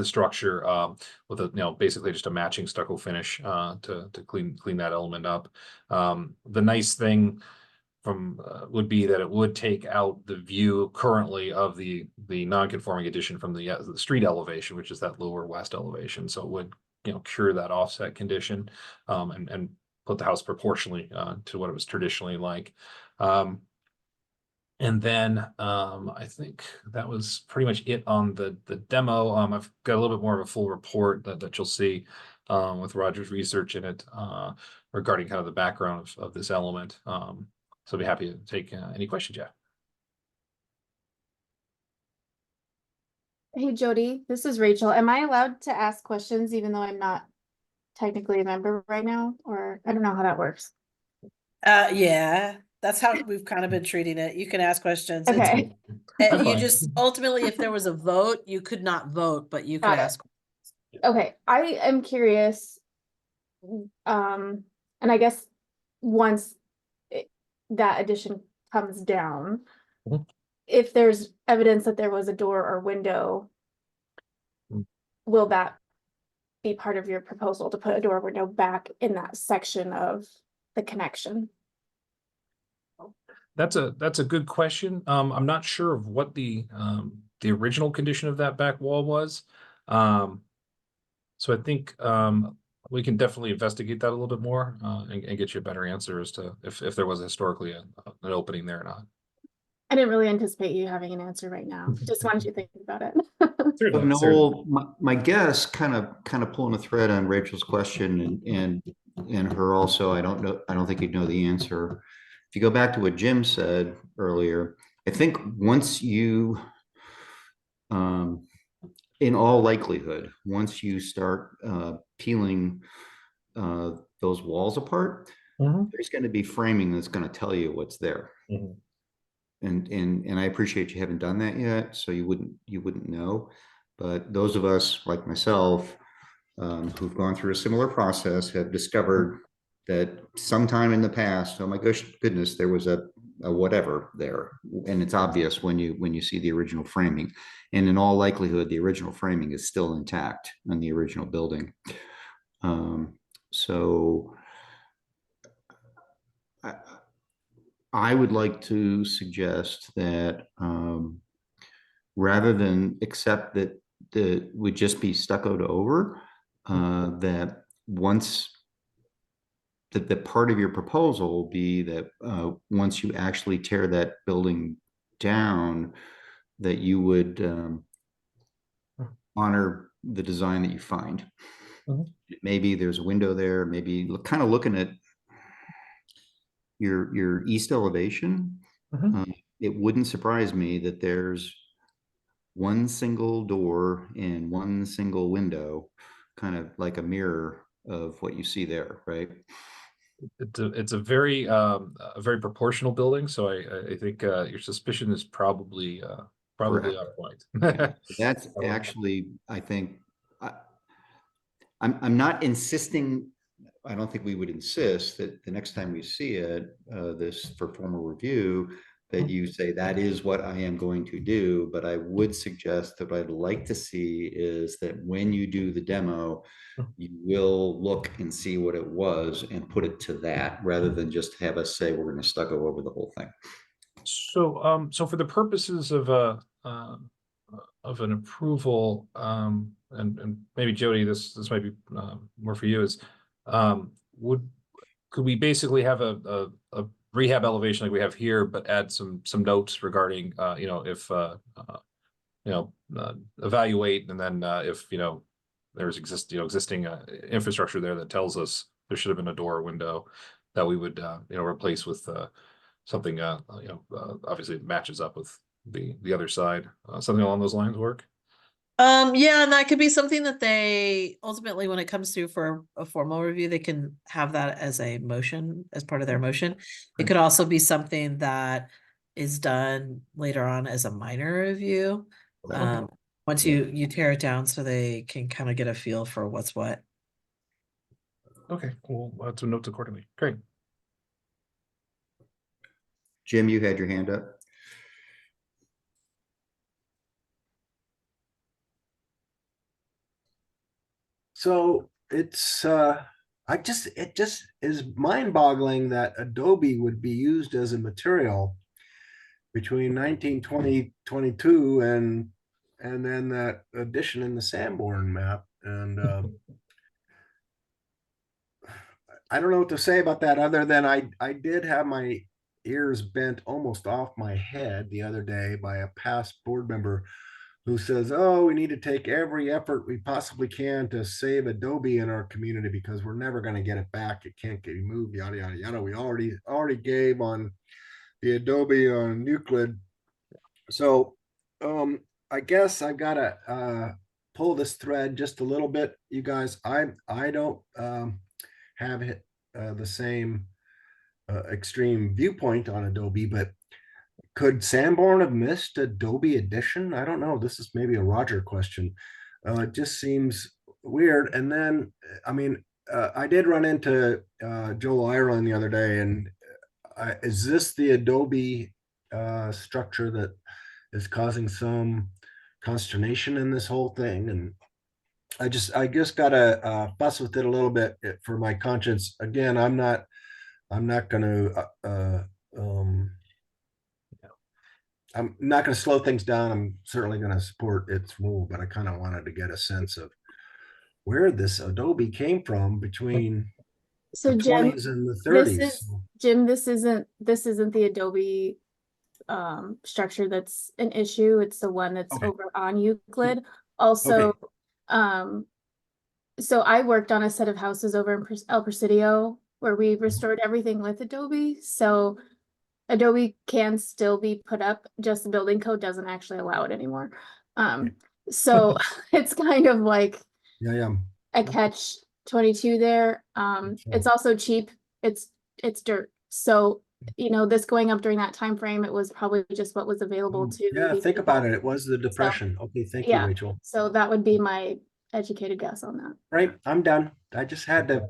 structure with basically just a matching stucco finish to clean that element up. The nice thing would be that it would take out the view currently of the non-conforming addition from the street elevation, which is that lower west elevation. So it would cure that offset condition, and put the house proportionally to what it was traditionally like. And then I think that was pretty much it on the demo. I've got a little bit more of a full report that you'll see with Roger's research in it regarding kind of the background of this element. So I'd be happy to take any questions, Jeff. Hey, Jody, this is Rachel. Am I allowed to ask questions even though I'm not technically a member right now? Or I don't know how that works. Yeah, that's how we've kind of been treating it. You can ask questions. Okay. That's You fine. just ultimately, if there was a vote, you could not vote, but you could Got it. ask. Okay, I am curious. And I guess once that addition comes down, Mhm. if there's evidence that there was a door or window, will that be part of your proposal to put a door or window back in that section of the connection? That's a good question. I'm not sure of what the original condition of that back wall was. So I think we can definitely investigate that a little bit more and get you a better answer as to if there was historically an opening there or not. I didn't really anticipate you having an answer right now. Just wanted you to think about it. So Noel, my guess, kind of pulling a thread on Rachel's question and her also, I don't think you'd know the answer. If you go back to what Jim said earlier, I think once you, in all likelihood, once you start peeling those walls apart, there's going to be framing that's going to tell you what's there. Mhm. And I appreciate you haven't done that yet, so you wouldn't know. But those of us like myself who've gone through a similar process have discovered that sometime in the past, oh my goodness, there was a whatever there, and it's obvious when you see the original framing. And in all likelihood, the original framing is still intact on the original building. So I would like to suggest that rather than accept that would just be stuccoed over, that once that the part of your proposal will be that once you actually tear that building down, that you would honor the design that you find. Maybe there's a window there, maybe kind of looking at your east elevation. It wouldn't surprise me that there's one single door and one single window, kind of like a mirror of what you see there, right? It's a very proportional building, so I think your suspicion is probably Correct. on point. That's actually, I think, I'm not insisting, I don't think we would insist that the next time we see it, this for formal review, that you say that is what I am going to do, but I would suggest that what I'd like to see is that when you do the demo, you will look and see what it was and put it to that, rather than just have us say we're going to stucco over the whole thing. So, so for the purposes of an approval, and maybe Jody, this might be more for you, is could we basically have a rehab elevation like we have here, but add some notes regarding you know, if evaluate, and then if there's existing infrastructure there that tells us there should have been a door or window that we would replace with something obviously it matches up with the other side, something along those lines work. Yeah, and that could be something that they ultimately, when it comes to for a formal review, they can have that as a motion, as part of their motion. It could also be something that is done later on as a minor review. Once you tear it down, so they can kind of get a feel for what's what. Okay, cool. We'll add some notes accordingly. Great. Jim, you had your hand up. So it's it just is mind-boggling that Adobe would be used as a material between 1922 and then that addition in the Sanborn map. And I don't know what to say about that, other than I did have my ears bent almost off my head the other day by a past board member who says, oh, we need to take every effort we possibly can to save Adobe in our community because we're never going to get it back. It can't get moved, yada, yada, yada. We already gave on the Adobe on Euclid. So I guess I've got to pull this thread just a little bit, you guys. I don't have the same extreme viewpoint on Adobe, but could Sanborn have missed Adobe Edition? I don't know. This is maybe a Roger question. It just seems weird. And then, I mean, I did run into Joel Ireland the other day, and is this the Adobe structure that is causing some consternation in this whole thing? And I just gotta fuss with it a little bit for my conscience. Again, I'm not going to I'm not going to slow things down. I'm certainly going to support its move, but I kind of wanted to get a sense of where this Adobe came from between So the Jim, 20s and the this 30s. is Jim, this isn't the Adobe structure that's an issue. It's the one that's Okay. over on Euclid. Also, so I worked on a set of houses over in El Presidio where we restored everything with Adobe. So Adobe can still be put up, just the building code doesn't actually allow it anymore. So it's kind of like a catch-22 there. It's also cheap. It's dirt. So, this going up during that time frame, it was probably just what was available to. Yeah, think about it. It was the Depression. Okay, thank you, Rachel. So that would be my educated guess on that. Right, I'm done. I just had to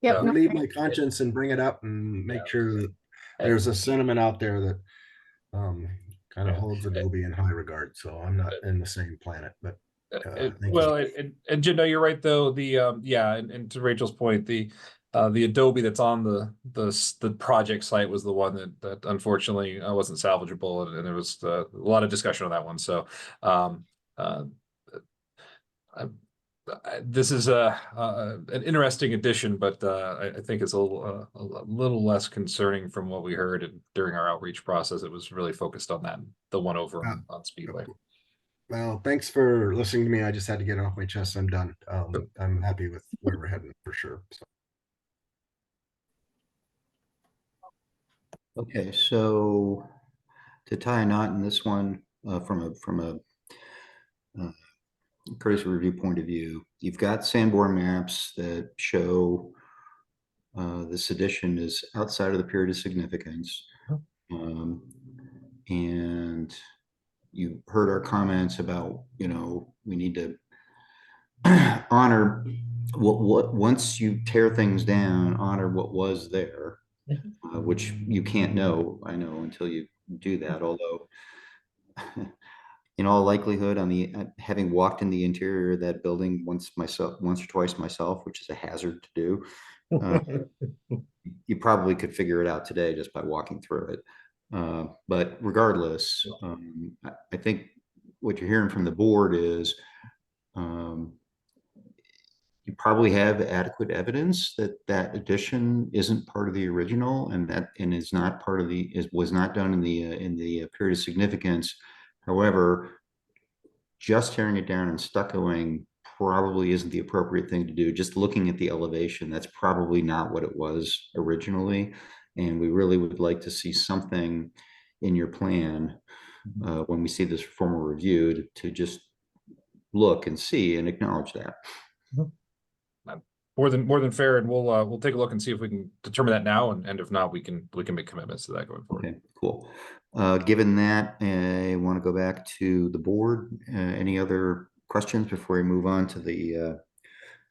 Yep. relieve my conscience and bring it up and make sure that there's a sentiment out there that kind of holds Adobe in high regard. So I'm not in the same planet, but and Jim, no, you're right though. The and to Rachel's point, the Adobe that's on the project site was the one that unfortunately wasn't salvageable, and there was a lot of discussion on that one. So this is an interesting addition, but I think it's a little less concerning from what we heard during our outreach process. It was really focused on the one over on Speedway. Well, thanks for listening to me. I just had to get it off my chest. I'm done. I'm happy with where we're heading for sure. So. Okay, so to tie a knot in this one, from a courtesy review point of view, you've got Sanborn maps that show This addition is outside of the period of significance. And you heard our comments about, we need to honor what once you tear things down, honor what was there, which you can't know, I know, until you do that. Although, in all likelihood, having walked in the interior of that building once or twice myself, which is a hazard to do, you probably could figure it out today just by walking through it. But regardless, I think what you're hearing from the board is you probably have adequate evidence that that addition isn't part of the original, and is not part of was not done in the period of significance. However, just tearing it down and stuccoing probably isn't the appropriate thing to do. Just looking at the elevation, that's probably not what it was originally. And we really would like to see something in your plan when we see this formal review to just look and see and acknowledge that. More than fair, and we'll take a look and see if we can determine that now, and if not, we can make commitments to that going forward. Okay, cool. Given that, I want to go back to the board. Any other questions before we move on to the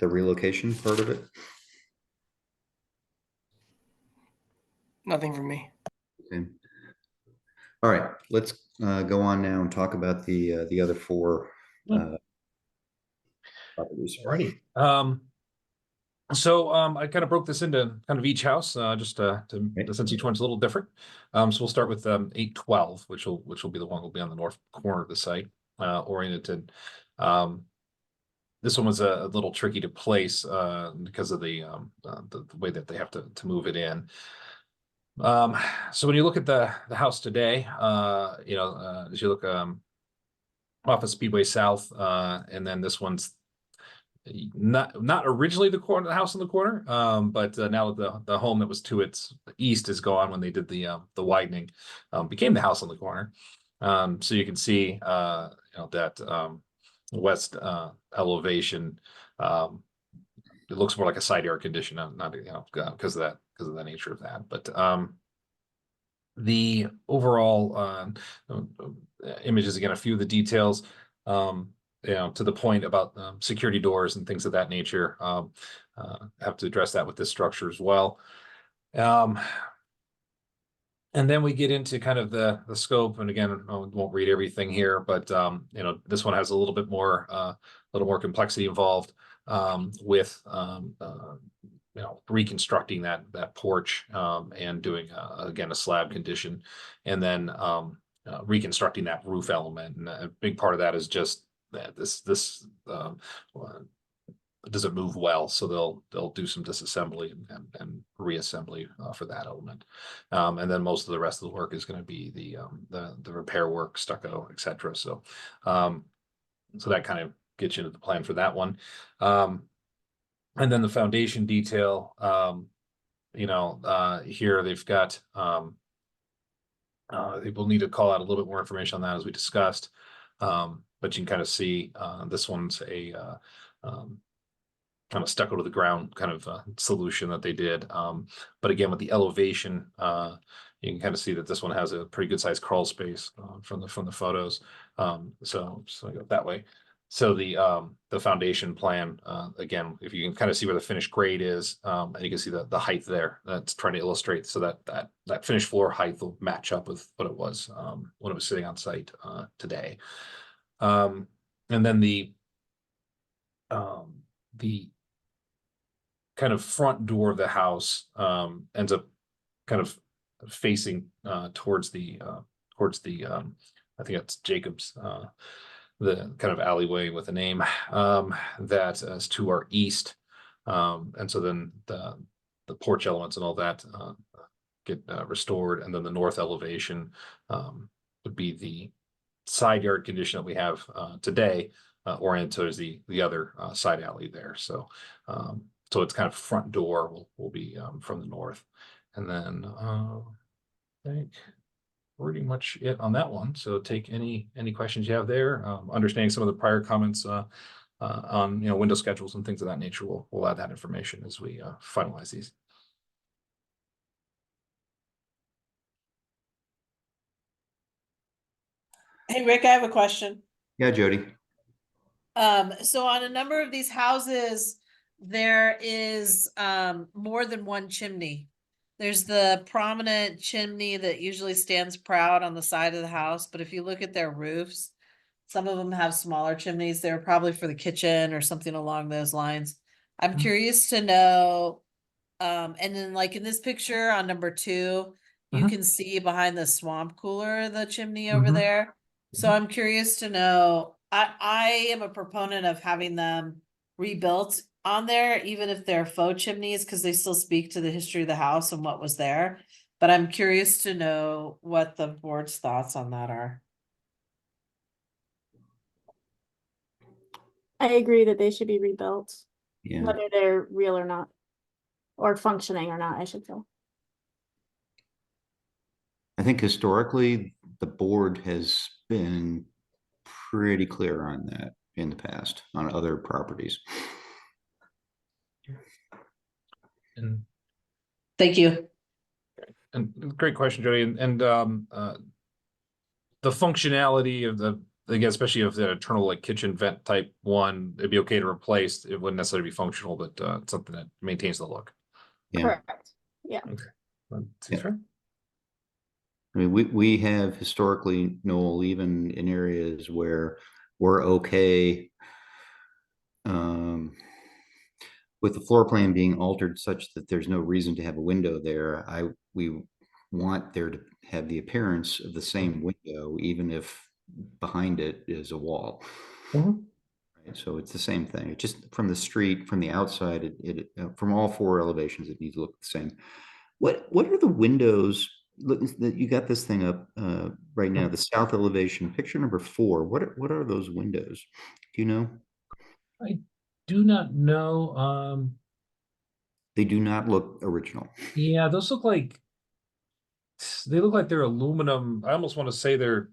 relocation part of it? Nothing from me. Okay. All right, let's go on now and talk about the other four properties. Alrighty. So I kind of broke this into kind of each house, just since each one's a little different. So we'll start with 812, which will be the one will be on the north corner of the site, oriented. This one was a little tricky to place because of the way that they have to move it in. So when you look at the house today, as you look off of Speedway South, and then this one's not originally the house in the corner, but now the home that was to its east is gone when they did the widening, became the house on the corner. So you can see that west elevation, it looks more like a side yard condition, not because of the nature of that. But the overall images, again, a few of the details, to the point about security doors and things of that nature, have to address that with this structure as well. And then we get into kind of the scope, and again, I won't read everything here, but this one has a little bit more complexity involved with reconstructing that porch and doing again a slab condition, and then reconstructing that roof element. And a big part of that is just that this doesn't move well, so they'll do some disassembly and reassembly for that element, and then most of the rest of the work is going to be the repair work, stucco, etc. So that kind of gets you into the plan for that one, and then the foundation detail. Here they've got they will need to call out a little bit more information on that as we discussed. But you can kind of see this one's a kind of stucco to the ground kind of solution that they did. But again, with the elevation, you can kind of see that this one has a pretty good sized crawl space from the photos. So I go that way. So the foundation plan, again, if you can kind of see where the finished grade is, and you can see the height there, that's trying to illustrate so that finished floor height will match up with what it was when it was sitting on site today. And then the kind of front door of the house ends up kind of facing towards the I think that's Jacob's, the kind of alleyway with a name that is to our east, and so then the porch elements and all that get restored, and then the north elevation would be the side yard condition that we have today, oriented towards the other side alley there. So it's kind of front door will be from the north, and then I think pretty much it on that one. So take any questions you have there. Understanding some of the prior comments on window schedules and things of that nature, we'll add that information as we finalize these. Hey, Rick, I have a question. Yeah, Jody. So on a number of these houses, there is more than one chimney. There's the prominent chimney that usually stands proud on the side of the house, but if you look at their roofs, some of them have smaller chimneys. They're probably for the kitchen or something along those lines. I'm Mhm. curious to know, and then like in this picture on number 2, you Mhm. can see behind the swamp cooler, the chimney over Mhm. there. So I'm curious to know, I am a proponent of having them rebuilt on there, even if they're faux chimneys, because they still speak to the history of the house and what was there. But I'm curious to know what the board's thoughts on that are. I agree that they should be rebuilt, Yeah. whether they're real or not, or functioning or not, I should say. I think historically, the board has been pretty clear on that in the past on other properties. And Thank you. great question, Jody. And the functionality of the, again, especially of the internal like kitchen vent type one, it'd be okay to replace. It wouldn't necessarily be functional, but it's something that maintains the look. Yeah. Correct. Yeah. Seems Yeah. fair. I mean, we have historically, Noel, even in areas where we're okay with the floor plan being altered such that there's no reason to have a window there. We want there to have the appearance of the same window, even if behind it is a wall. Mhm. Right? So it's the same thing. It just from the street, from the outside, from all 4 elevations, it needs to look the same. What are the windows? Look, you got this thing up right now. The south elevation, picture number 4. What are those windows? Do you know? I do not know. They do not look original. Yeah, those look like they look like they're aluminum. I almost want to say they're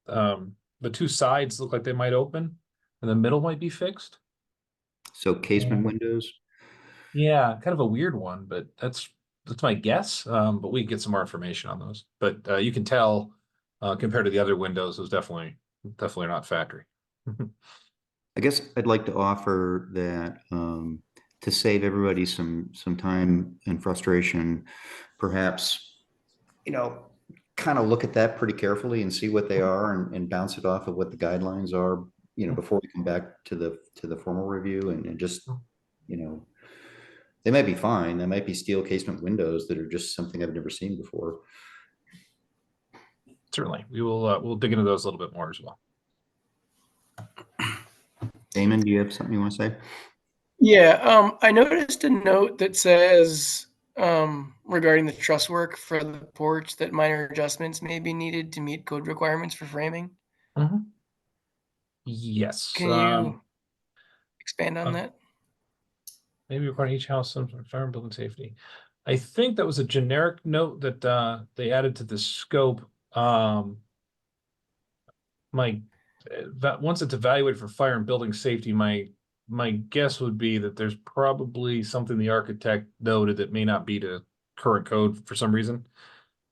the two sides look like they might open and the middle might be fixed. So casement windows. Yeah, kind of a weird one, but that's my guess. But we can get some more information on those. But you can tell compared to the other windows, those definitely are not factory. I guess I'd like to offer that to save everybody some time and frustration, perhaps, kind of look at that pretty carefully and see what they are and bounce it off of what the guidelines are, before we come back to the formal review and just, they might be fine. They might be steel casement windows that are just something I've never seen before. Certainly, we'll dig into those a little bit more as well. Damon, do you have something you want to say? Yeah, I noticed a note that says regarding the truss work for the porch that minor adjustments may be needed to meet code requirements for framing. Yes. Can you expand on that? Maybe requiring each house some fire and building safety. I think that was a generic note that they added to the scope. Once it's evaluated for fire and building safety, my guess would be that there's probably something the architect noted that may not be to current code for some reason.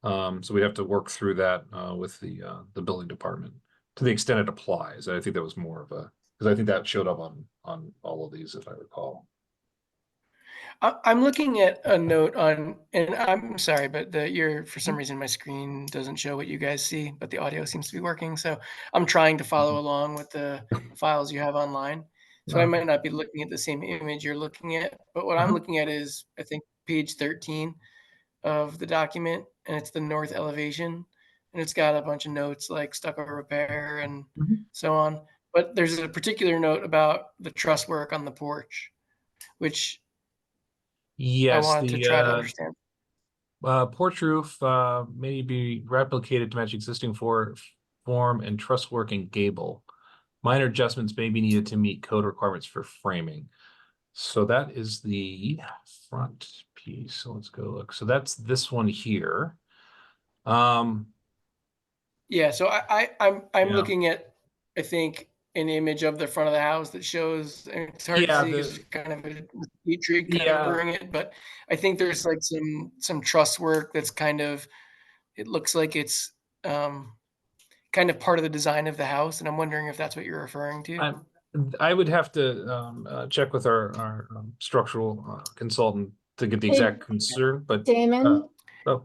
So we'd have to work through that with the building department to the extent it applies. I think that was more of because I think that showed up on all of these, if I recall. I'm looking at a note on, and I'm sorry, but for some reason my screen doesn't show what you guys see, but the audio seems to be working. So I'm trying to follow along with the files you have online. So I might not be looking at the same image you're looking at, but what I'm looking at is, I think, page 13 of the document, and it's the north elevation, and it's got a bunch of notes like stucco repair and so on. But there's a particular note about the truss work on the porch, which Yes, I wanted to try to understand. Porch roof may be replicated to match existing form and truss work and gable. Minor adjustments may be needed to meet code requirements for framing. So that is the front piece. So let's go look. So that's this one here. Yeah, so I'm Yeah. looking at, I think, an image of the front of the house that shows, and it's hard Yeah, to see, it's kind of a heat tree covering it, but I think there's like some truss work that's kind of, it looks like it's kind of part of the design of the house, and I'm wondering if that's what you're referring to. I would have to check with our structural consultant to get the exact concern, but Damon, oh,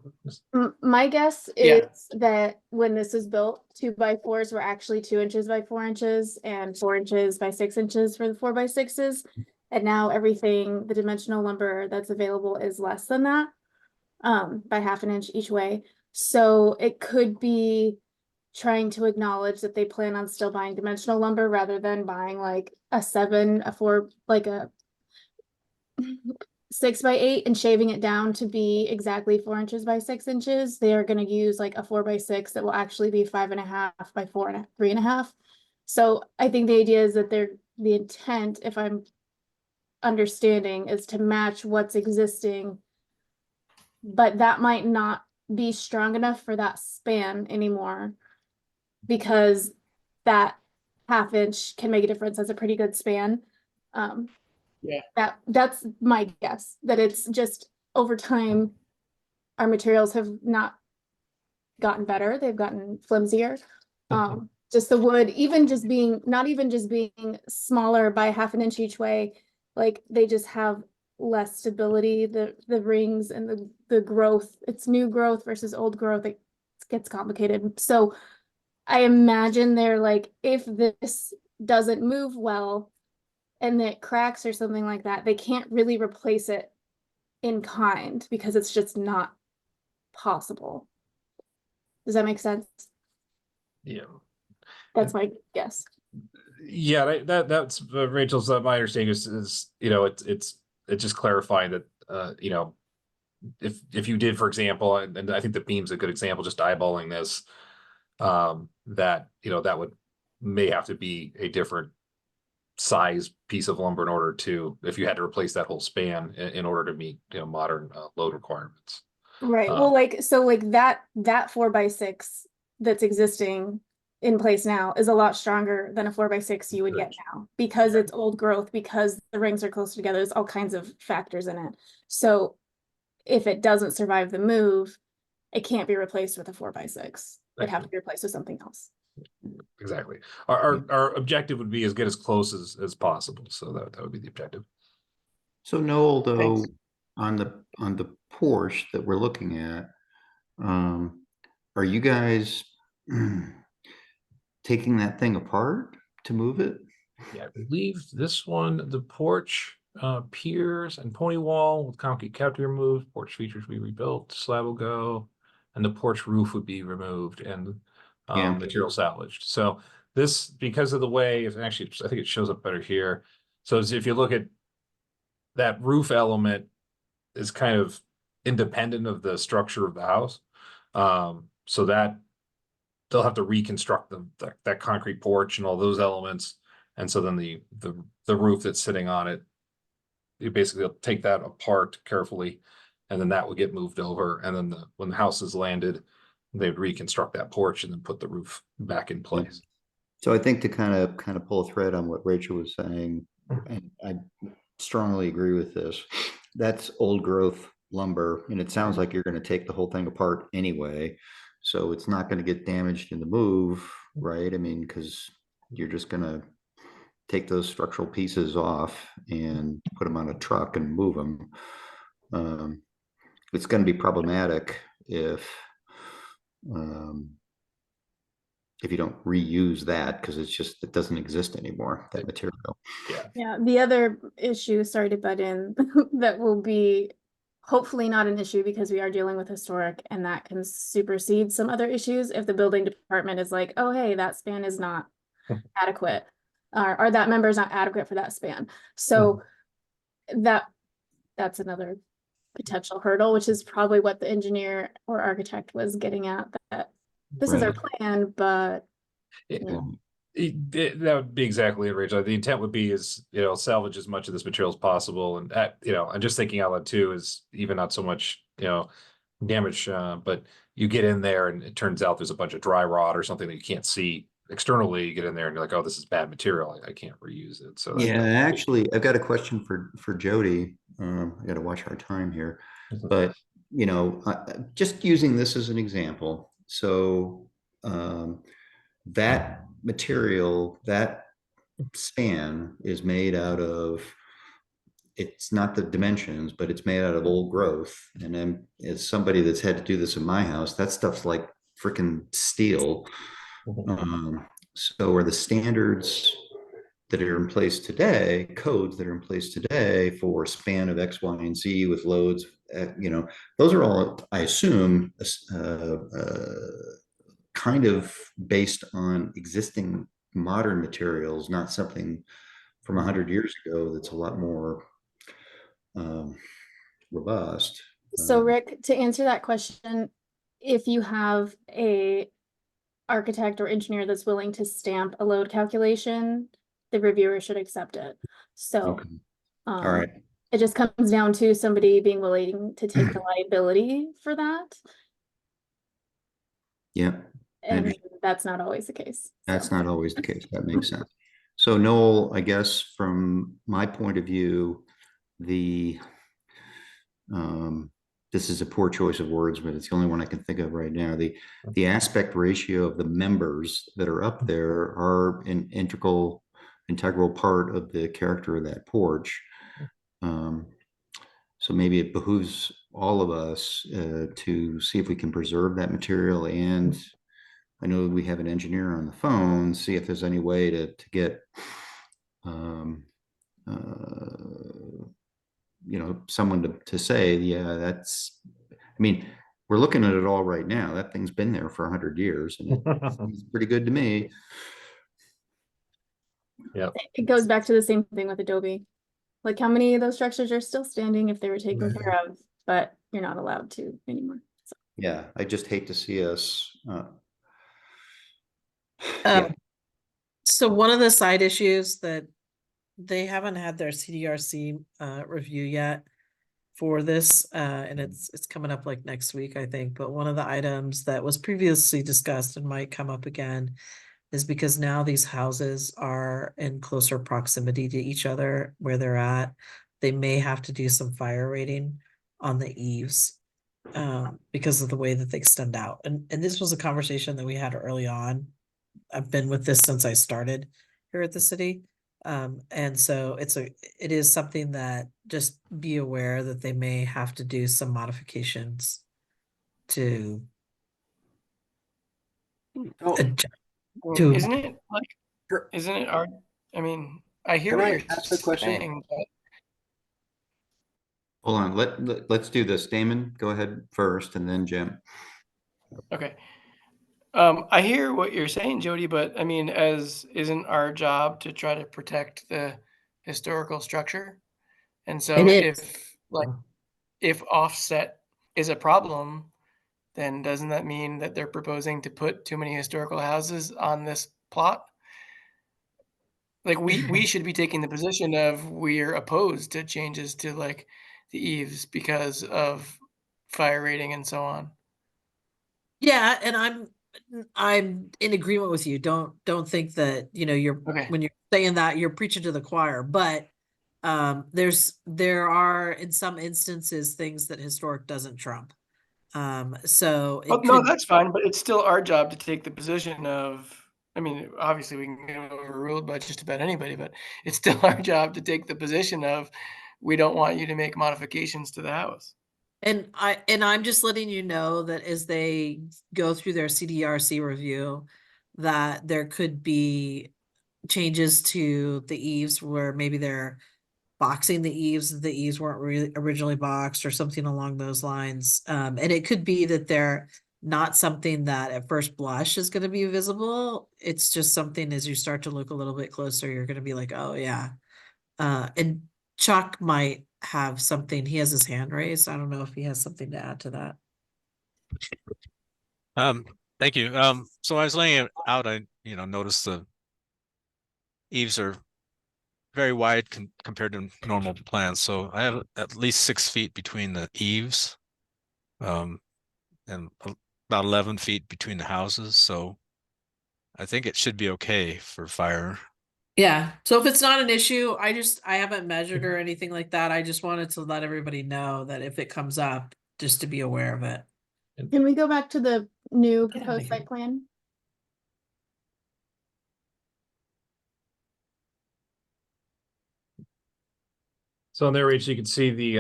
my guess Yeah. is that when this is built, 2x4s were actually 2 inches by 4 inches and 4 inches by 6 inches for the 4x6s. And now everything, the dimensional lumber that's available is less than that, by half an inch each way. So it could be trying to acknowledge that they plan on still buying dimensional lumber rather than buying like a 7, a 4, like a 6x8 and shaving it down to be exactly 4 inches by 6 inches. They are going to use like a 4x6 that will actually be 5.5 by 3.5. So I think the idea is that the intent, if I'm understanding, is to match what's existing, but that might not be strong enough for that span anymore, because that half inch can make a difference as a pretty good span. That's my guess, that it's just over time, our materials have not gotten better, they've gotten flimsier. Just the wood, not even just being smaller by half an inch each way, like they just have less stability, the rings and the growth, it's new growth versus old growth, it gets complicated. So I imagine they're like, if this doesn't move well and it cracks or something like that, they can't really replace it in kind because it's just not possible. Does that make sense? yeah. That's my guess. Yeah, that's Rachel's. My understanding is it's just clarifying that if you did, for example, and I think the beam's a good example, just eyeballing this, that that may have to be a different size piece of lumber in order to, if you had to replace that whole span in order to meet modern load requirements. Right. Well, that 4x6 that's existing in place now is a lot stronger than a 4x6 you would get now, because it's old growth, because the rings are close together. There's all kinds of factors in it. So if it doesn't survive the move, it can't be replaced with a 4x6. It'd have to be replaced with something else. Exactly. Our objective would be as get as close as possible. So that would be the objective. So Noel, though, Thanks. on the porch that we're looking at, are you guys taking that thing apart to move it? Yeah, I believe this one, the porch, piers and pony wall with concrete cap to be removed, porch features be rebuilt, slab will go, and the porch roof would be removed and material salvaged. So this, because of the way, actually, I think it shows up better here. So if you look at that roof element, is kind of independent of the structure of the house. So that they'll have to reconstruct that concrete porch and all those elements. And so then the roof that's sitting on it, you basically take that apart carefully, and then that would get moved over. And then when the house is landed, they would reconstruct that porch and then put the roof back in place. So I think to kind of pull a thread on what Rachel was saying, and I strongly agree with this, that's old growth lumber, and it sounds like you're going to take the whole thing apart anyway. So it's not going to get damaged in the move, right? I mean, because you're just going to take those structural pieces off and put them on a truck and move them. It's going to be problematic if you don't reuse that, because it doesn't exist anymore, that material. Yeah, the other issue, sorry to butt in, that will be hopefully not an issue, because we are dealing with historic, and that can supersede some other issues if the building department is like, oh, hey, that span is not adequate, or that member is not adequate for that span. So that's another potential hurdle, which is probably what the engineer or architect was getting at, that this is our plan, but that would be exactly it, Rachel. The intent would be is, salvage as much of this material as possible. And I'm just thinking out loud too, is even not so much, damage, but you get in there and it turns out there's a bunch of dry rot or something that you can't see externally. You get in there and you're like, oh, this is bad material, I can't reuse it. So actually, I've got a question for Jody. I got to watch our time here, but just using this as an example. So that material, that span is made out of, it's not the dimensions, but it's made out of old growth. And then as somebody that's had to do this in my house, that stuff's like freaking steel. So are the standards that are in place today, codes that are in place today for span of X, Y, and Z with loads, those are all, I assume, kind of based on existing modern materials, not something from 100 years ago that's a lot more robust. So Rick, to answer that question, if you have a architect or engineer that's willing to stamp a load calculation, the reviewer should accept it. So, Okay. All right. It just comes down to somebody being willing to take the liability for that. Yeah. And that's not always the case. That's not always the case. That makes sense. So Noel, I guess from my point of view, this is a poor choice of words, but it's the only one I can think of right now. The aspect ratio of the members that are up there are an integral part of the character of that porch. So maybe it behooves all of us to see if we can preserve that material. And I know we have an engineer on the phone, see if there's any way to get someone to say, yeah, that's, I mean, we're looking at it all right now. That thing's been there for 100 years and it's pretty good to me. Yeah. It goes back to the same thing with Adobe. Like how many of those structures are still standing if they were taken care of, but you're not allowed to anymore. So. Yeah, I just hate to see us. So one of the side issues that they haven't had their CDRC review yet for this, and it's coming up like next week, I think. But one of the items that was previously discussed and might come up again is because now these houses are in closer proximity to each other where they're at, they may have to do some fire rating on the eaves because of the way that they extend out. And this was a conversation that we had early on. I've been with this since I started here at the city. And so it is something that just be aware that they may have to do some modifications to adjust. Isn't it like, isn't it our, I mean, I hear what you're saying, but Hold on, let's do this. Damon, go ahead first and then Jim. okay. I hear what you're saying, Jody, but I mean, isn't our job to try to protect the historical structure? And so if offset is a problem, then doesn't that mean that they're proposing to put too many historical houses on this plot? Like we should be taking the position of we're opposed to changes to like the eaves because of fire rating and so on. Yeah, and I'm in agreement with you. Don't think that, when you're saying that you're preaching to the choir, but there are in some instances things that historic doesn't trump. So No, that's fine, but it's still our job to take the position of, I mean, obviously we can get overruled by just about anybody, but it's still our job to take the position of, we don't want you to make modifications to the house. And I'm just letting you know that as they go through their CDRC review, that there could be changes to the eaves where maybe they're boxing the eaves weren't really originally boxed or something along those lines. And it could be that they're not something that at first blush is going to be visible. It's just something as you start to look a little bit closer, you're going to be like, oh yeah. And Chuck might have something. He has his hand raised. I don't know if he has something to add to that. Thank you. So I was laying it out, I noticed the eaves are very wide compared to normal plans. So I have at least 6 feet between the eaves, and about 11 feet between the houses. So I think it should be okay for fire. Yeah. So if it's not an issue, I haven't measured or anything like that. I just wanted to let everybody know that if it comes up, just to be aware of it. Can we go back to the new proposed site plan? So on their range, you can see the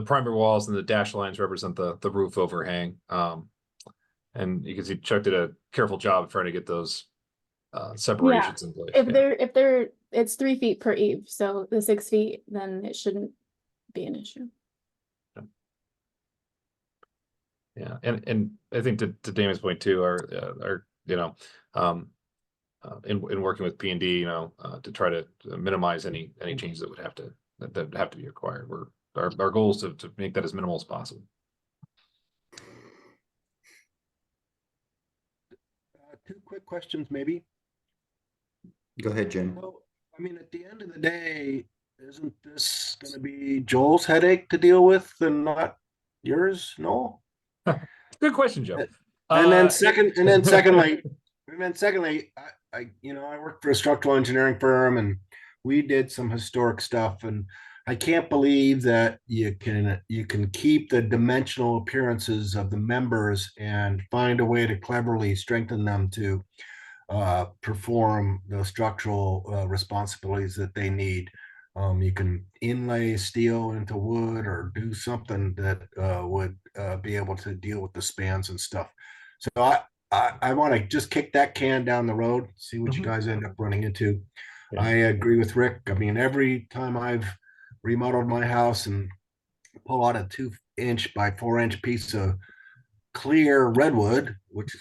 primary walls and the dashed lines represent the roof overhang. And you can see Chuck did a careful job of trying to get those separations in place. If Yeah. it's 3 feet per eave, so the 6 feet, then it shouldn't be an issue. Yeah, and I think to Damien's point too, our in working with P&D, to try to minimize any changes that would have to be required. Our goal is to make that as minimal as possible. Two quick questions, maybe. Go ahead, Jim. So, I mean, at the end of the day, isn't this going to be Joel's headache to deal with and not yours? No. Good question, Joe. And then secondly, I worked for a structural engineering firm, and we did some historic stuff, and I can't believe that you can keep the dimensional appearances of the members and find a way to cleverly strengthen them to perform the structural responsibilities that they need. You can inlay steel into wood or do something that would be able to deal with the spans and stuff. So I want to just kick that can down the road, see what you guys end up running into. Yeah. I agree with Rick. I mean, every time I've remodeled my house and pull out a 2-inch by 4-inch piece of clear redwood, which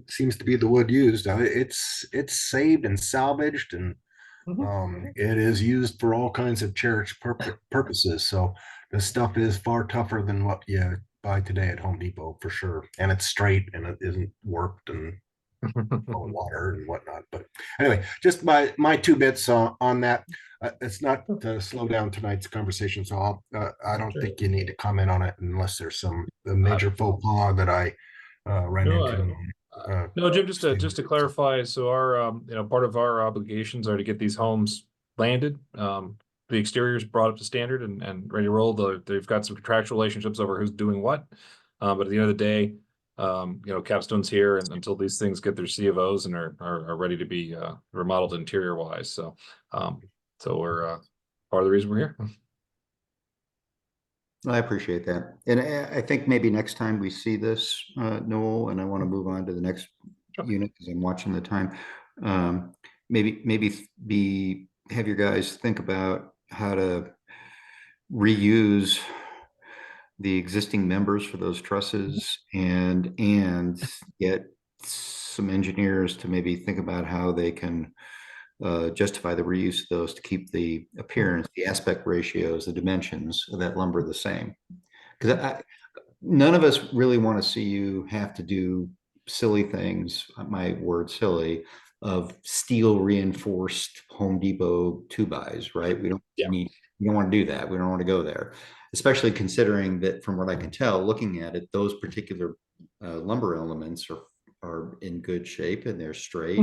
seems to be the wood used, it's saved and salvaged, and it is used for all kinds of cherished purposes. So this stuff is far tougher than what you buy today at Home Depot for sure, and it's straight and it isn't warped and full of water and whatnot. But anyway, just my 2 bits on that. It's not to slow down tonight's conversation, so I don't think you need to comment on it unless there's some major faux pas that I ran into. No, Jim, just to clarify, so our part of our obligations are to get these homes landed. The exterior's brought up to standard and ready to roll. They've got some contractual relationships over who's doing what. But at the end of the day, Capstone's here, and until these things get their C of Os and are ready to be remodeled interior wise. So we're part of the reason we're here. I appreciate that. And I think maybe next time we see this, Noel, and I want to move on to the next unit because I'm watching the time. Maybe have your guys think about how to reuse the existing members for those trusses and get some engineers to maybe think about how they can justify the reuse of those to keep the appearance, the aspect ratios, the dimensions of that lumber the same. Because none of us really want to see you have to do silly things, my word silly, of steel reinforced Home Depot 2-bys, right? We don't want to do that. We don't want to go there, especially considering that from what I can tell, looking at it, those particular lumber elements are in good shape and they're straight.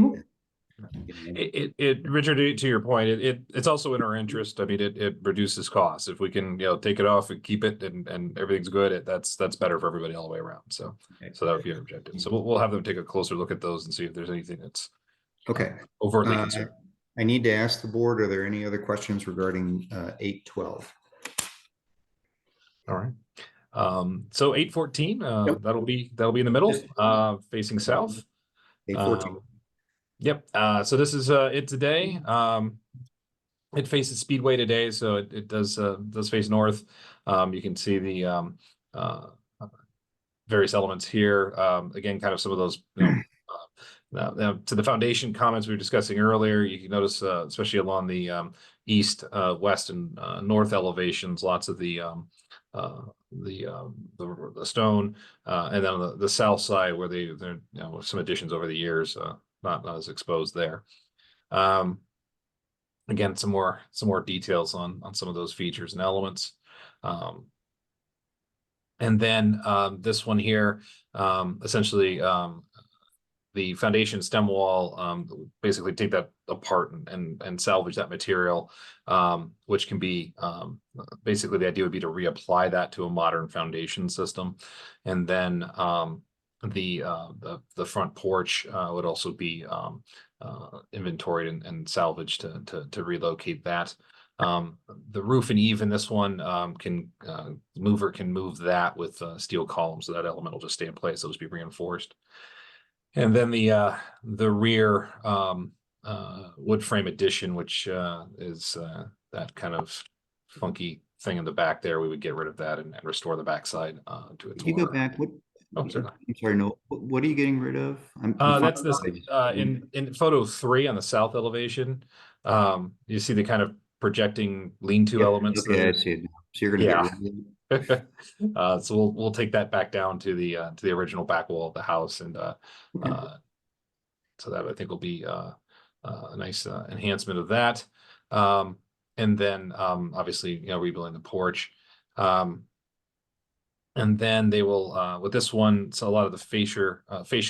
Richard, to your point, it's also in our interest. I mean, it reduces costs if we can, take it off and keep it and everything's good. That's better for everybody all the way around. So that would be our objective. So we'll have them take a closer look at those and see if there's anything that's overtly concerned. I need to ask the board, are there any other questions regarding 8.12? All right. So 8.14, that'll be in the middle, facing south. 8.14. Yep. So this is it today. It faces Speedway today, so it does face north. You can see the various elements here. Again, kind of some of those. To the foundation comments we were discussing earlier, you can notice, especially along the east, west, and north elevations, lots of the stone, and then on the south side where there some additions over the years. Not as exposed there. Again, some more details on some of those features and elements. And then this one here, essentially the foundation stem wall, basically take that apart and salvage that material, which can be basically the idea would be to reapply that to a modern foundation system, and then the front porch would also be inventoried and salvaged to relocate that. The roof and eave in this one can mover can move that with steel columns, so that element will just stay in place. It'll just be reinforced. And then the rear wood frame addition, which is that kind of funky thing in the back there, we would get rid of that and restore the backside to its. Can you go back? What? Oh, certainly. I'm sorry. No. What are you getting rid of? That's this in photo 3 on the south elevation. You see the kind of projecting lean-to elements. Okay, I see it now. So you're gonna get rid of it. So we'll take that back down to the original back wall of the house, and so that I think will be a nice enhancement of that. And then obviously, rebuilding the porch. And then they will, with this one, so a lot of the fascia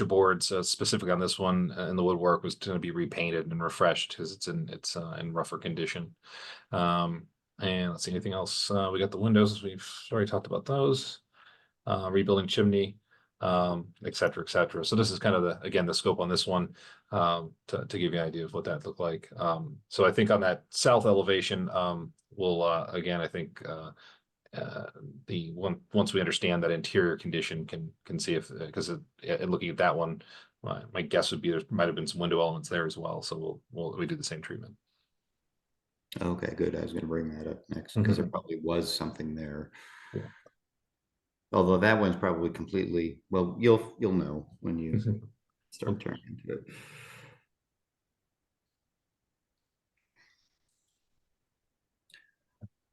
boards, specifically on this one, and the woodwork was going to be repainted and refreshed because it's in rougher condition. And let's see, anything else? We got the windows. We've already talked about those. Rebuilding chimney, et cetera, et cetera. So this is kind of the scope on this one, to give you an idea of what that looked like. So I think on that south elevation, we'll again, I think once we understand that interior condition, can see if, because looking at that one, my guess would be there might have been some window elements there as well. So we do the same treatment. Okay, good. I was going to bring that up next because there probably was something there. Yeah. Although that one's probably completely, well, you'll know when you start turning into it.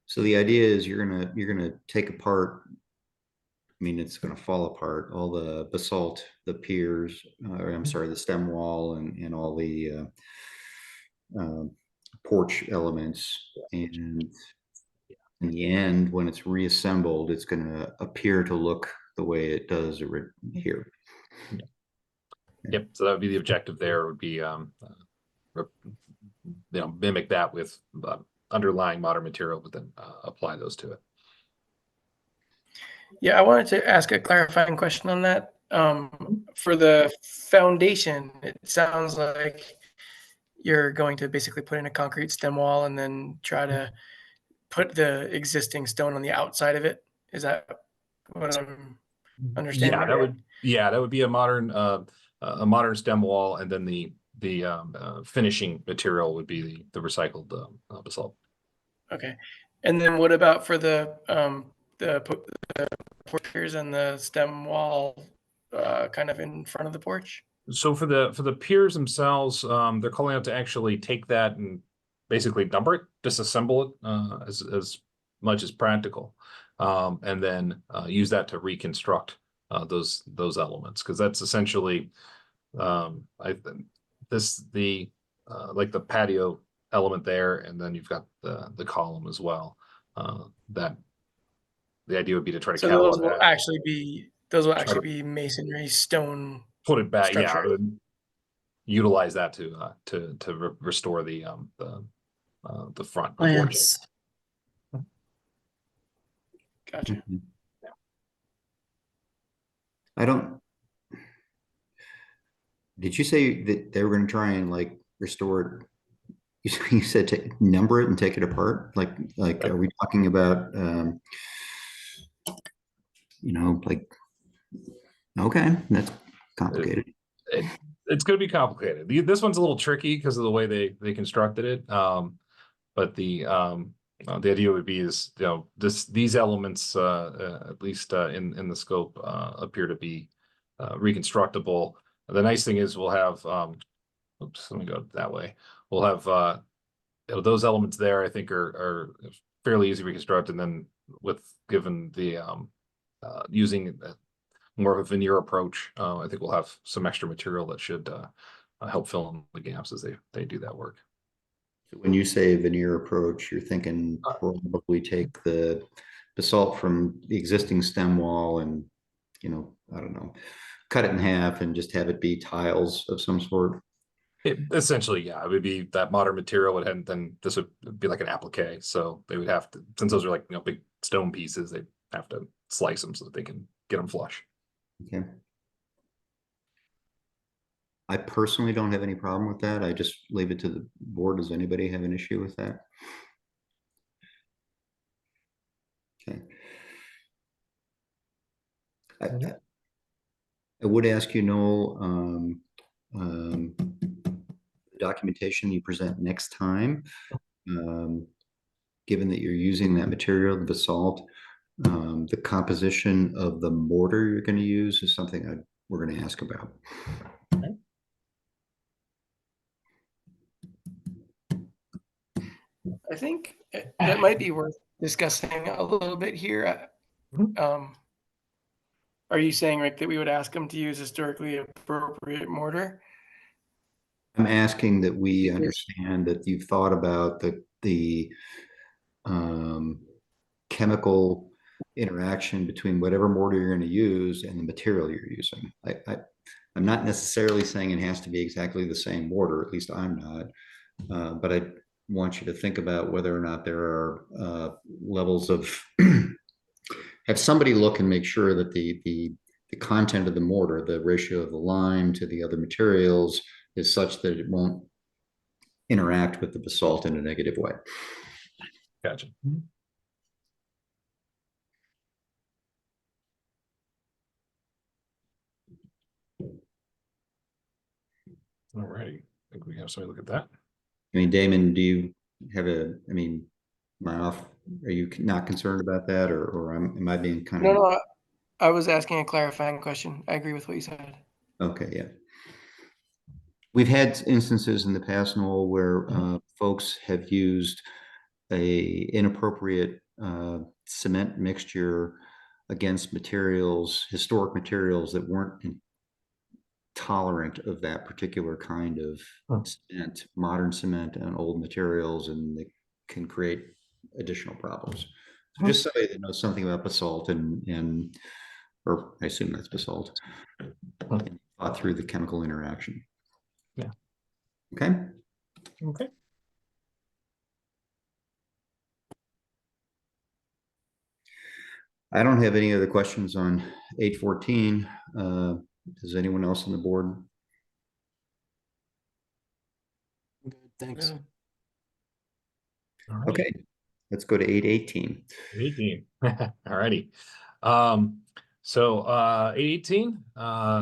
So the idea is you're gonna take apart. I mean, it's gonna fall apart, all the basalt, the piers, or I'm sorry, the stem wall and all the porch elements. And in the end, when it's reassembled, it's gonna appear to look the way it does here. Yep. So that would be the objective. There would be mimic that with underlying modern material, but then apply those to it. Yeah, I wanted to ask a clarifying question on that. For the foundation, it sounds like you're going to basically put in a concrete stem wall and then try to put the existing stone on the outside of it. Is that what I'm understanding? Yeah, that would be a modern stem wall, and then the finishing material would be the recycled basalt. Okay, and then what about for the porches and the stem wall, kind of in front of the porch? So for the piers themselves, they're calling out to actually take that and basically number it, disassemble it as much as practical, and then use that to reconstruct those elements, because that's essentially like the patio element there, and then you've got the column as well. That the idea would be to try to so catalog those will that. actually be masonry stone. Put it back, structure. yeah. Utilize that to restore the front. Plants. Gotcha. I don't. Did you say that they were going to try and like restore it? You said to number it and take it apart. Like, are we talking about? Like. Okay, that's complicated. It's going to be complicated. This one's a little tricky because of the way they constructed it. But the idea would be is these elements at least in the scope appear to be reconstructible. The nice thing is we'll have oops, let me go that way. We'll have those elements there. I think are fairly easy to reconstruct, and then given the using more of a veneer approach, I think we'll have some extra material that should help fill in the gaps as they do that work. So when you say veneer approach, you're thinking probably take the basalt from the existing stem wall and, I don't know, cut it in half and just have it be tiles of some sort. Essentially, yeah, it would be that modern material, and then this would be like an applique. So they would have to, since those are like big stone pieces, they have to slice them so that they can get them flush. Okay. I personally don't have any problem with that. I just leave it to the board. Does anybody have an issue with that? I, Mhm. I would ask you, Noel, the documentation you present next time, given that you're using that material, the basalt, the composition of the mortar you're going to use is something we're going to ask about. I think that might be worth discussing a little bit here. Mhm. Are you saying, Rick, that we would ask them to use historically appropriate mortar? I'm asking that we Because- understand that you've thought about the chemical interaction between whatever mortar you're going to use and the material you're using. I'm not necessarily saying it has to be exactly the same mortar, at least I'm not, but I want you to think about whether or not there are levels of, have somebody look and make sure that the content of the mortar, the ratio of the lime to the other materials is such that it won't interact with the basalt in a negative way. Gotcha. All righty. I think we have somebody look at that. I mean, Damon, do you have I mean, Ralph, are you not concerned about that, or am I being kind of? No, I was asking a clarifying question. I agree with what you said. Okay, yeah. We've had instances in the past, Noel, where folks have used a inappropriate cement mixture against materials, historic materials that weren't tolerant of that particular kind of cement, modern cement and old materials, and they can create additional problems. So just somebody that knows something about basalt or I assume that's basalt, and thought through the chemical interaction. Yeah. Okay. Okay. I don't have any other questions on 814. Does anyone else on the board? Thanks. All right. Okay, let's go to 818. 18. All righty. So 818.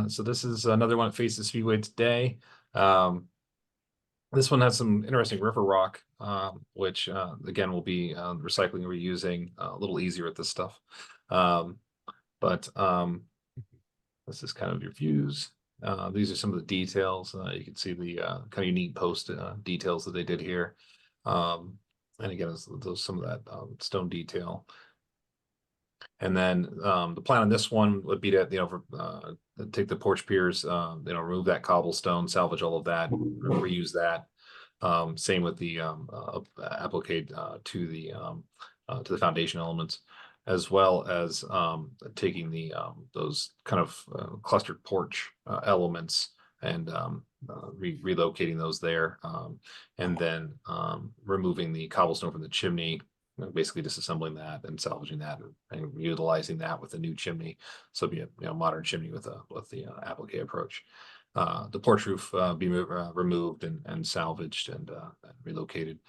So this is another one that faces Speedway today. This one has some interesting river rock, which again will be recycling and reusing a little easier with this stuff. But this is kind of your views. These are some of the details. You can see the kind of unique post details that they did here. And again, those some of that stone detail. And then the plan on this one would be to take the porch piers, remove that cobblestone, salvage all of that, reuse that. Same with the applique to the foundation elements, as well as taking those kind of clustered porch elements and relocating those there, and then removing the cobblestone from the chimney, basically disassembling that and salvaging that and utilizing that with a new chimney. So it'd be a modern chimney with the applique approach. The porch roof be removed and salvaged and relocated.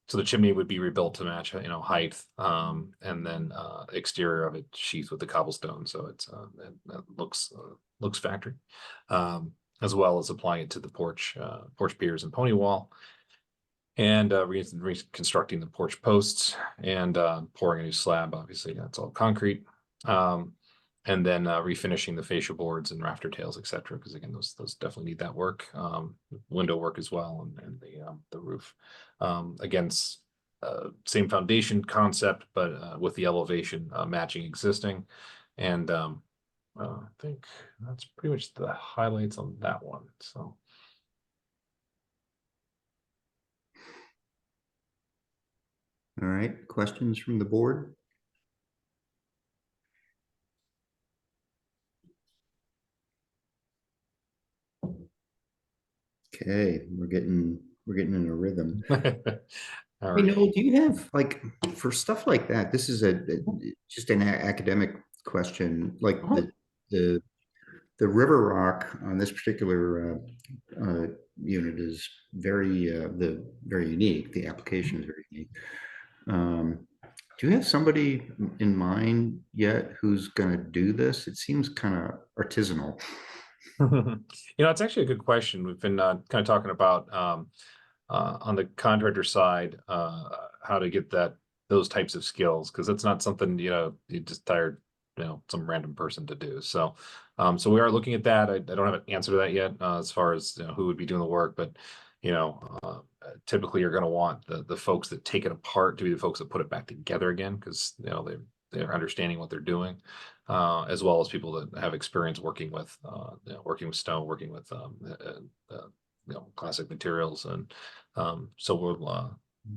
So the chimney would be rebuilt to match, height, and then exterior of it sheathed with the cobblestone, so it looks factory. As well as applying it to the porch piers and pony wall, and reconstructing the porch posts and pouring a new slab. Obviously, that's all concrete. And then refinishing the fascia boards and rafter tails, etc. Because again, those definitely need that work. Window work as well, and the roof. Again, same foundation concept, but with the elevation matching existing. And I think that's pretty much the highlights on that one. So. All right, questions from the board? Okay, we're getting in a rhythm. All Hey, right. Noel, do you have, like, for stuff like that, this is just an academic question, like the river rock on this particular unit is very unique. The application is very unique. Do you have somebody in mind yet who's gonna do this? It seems kind of artisanal. It's actually a good question. We've been kind of talking about on the contractor side how to get those types of skills, because it's not something you just hired some random person to do. So so we are looking at that. I don't have an answer to that yet as far as who would be doing the work, but typically you're going to want the folks that take it apart to be the folks that put it back together again, because they're understanding what they're doing, as well as people that have experience working with stone, working with classic materials. And so we're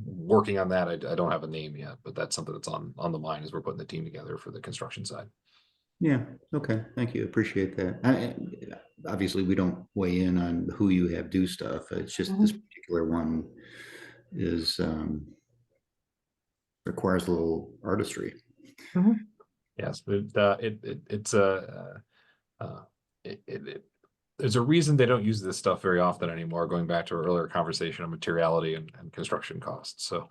working on that. I don't have a name yet, but that's something that's on the mind as we're putting the team together for the construction side. Yeah, okay, thank you, appreciate that. Obviously, we don't weigh in on who you have do stuff. It's just this particular one is requires a little artistry. Yes, but there's a reason they don't use this stuff very often anymore, going back to our earlier conversation on materiality and construction costs. So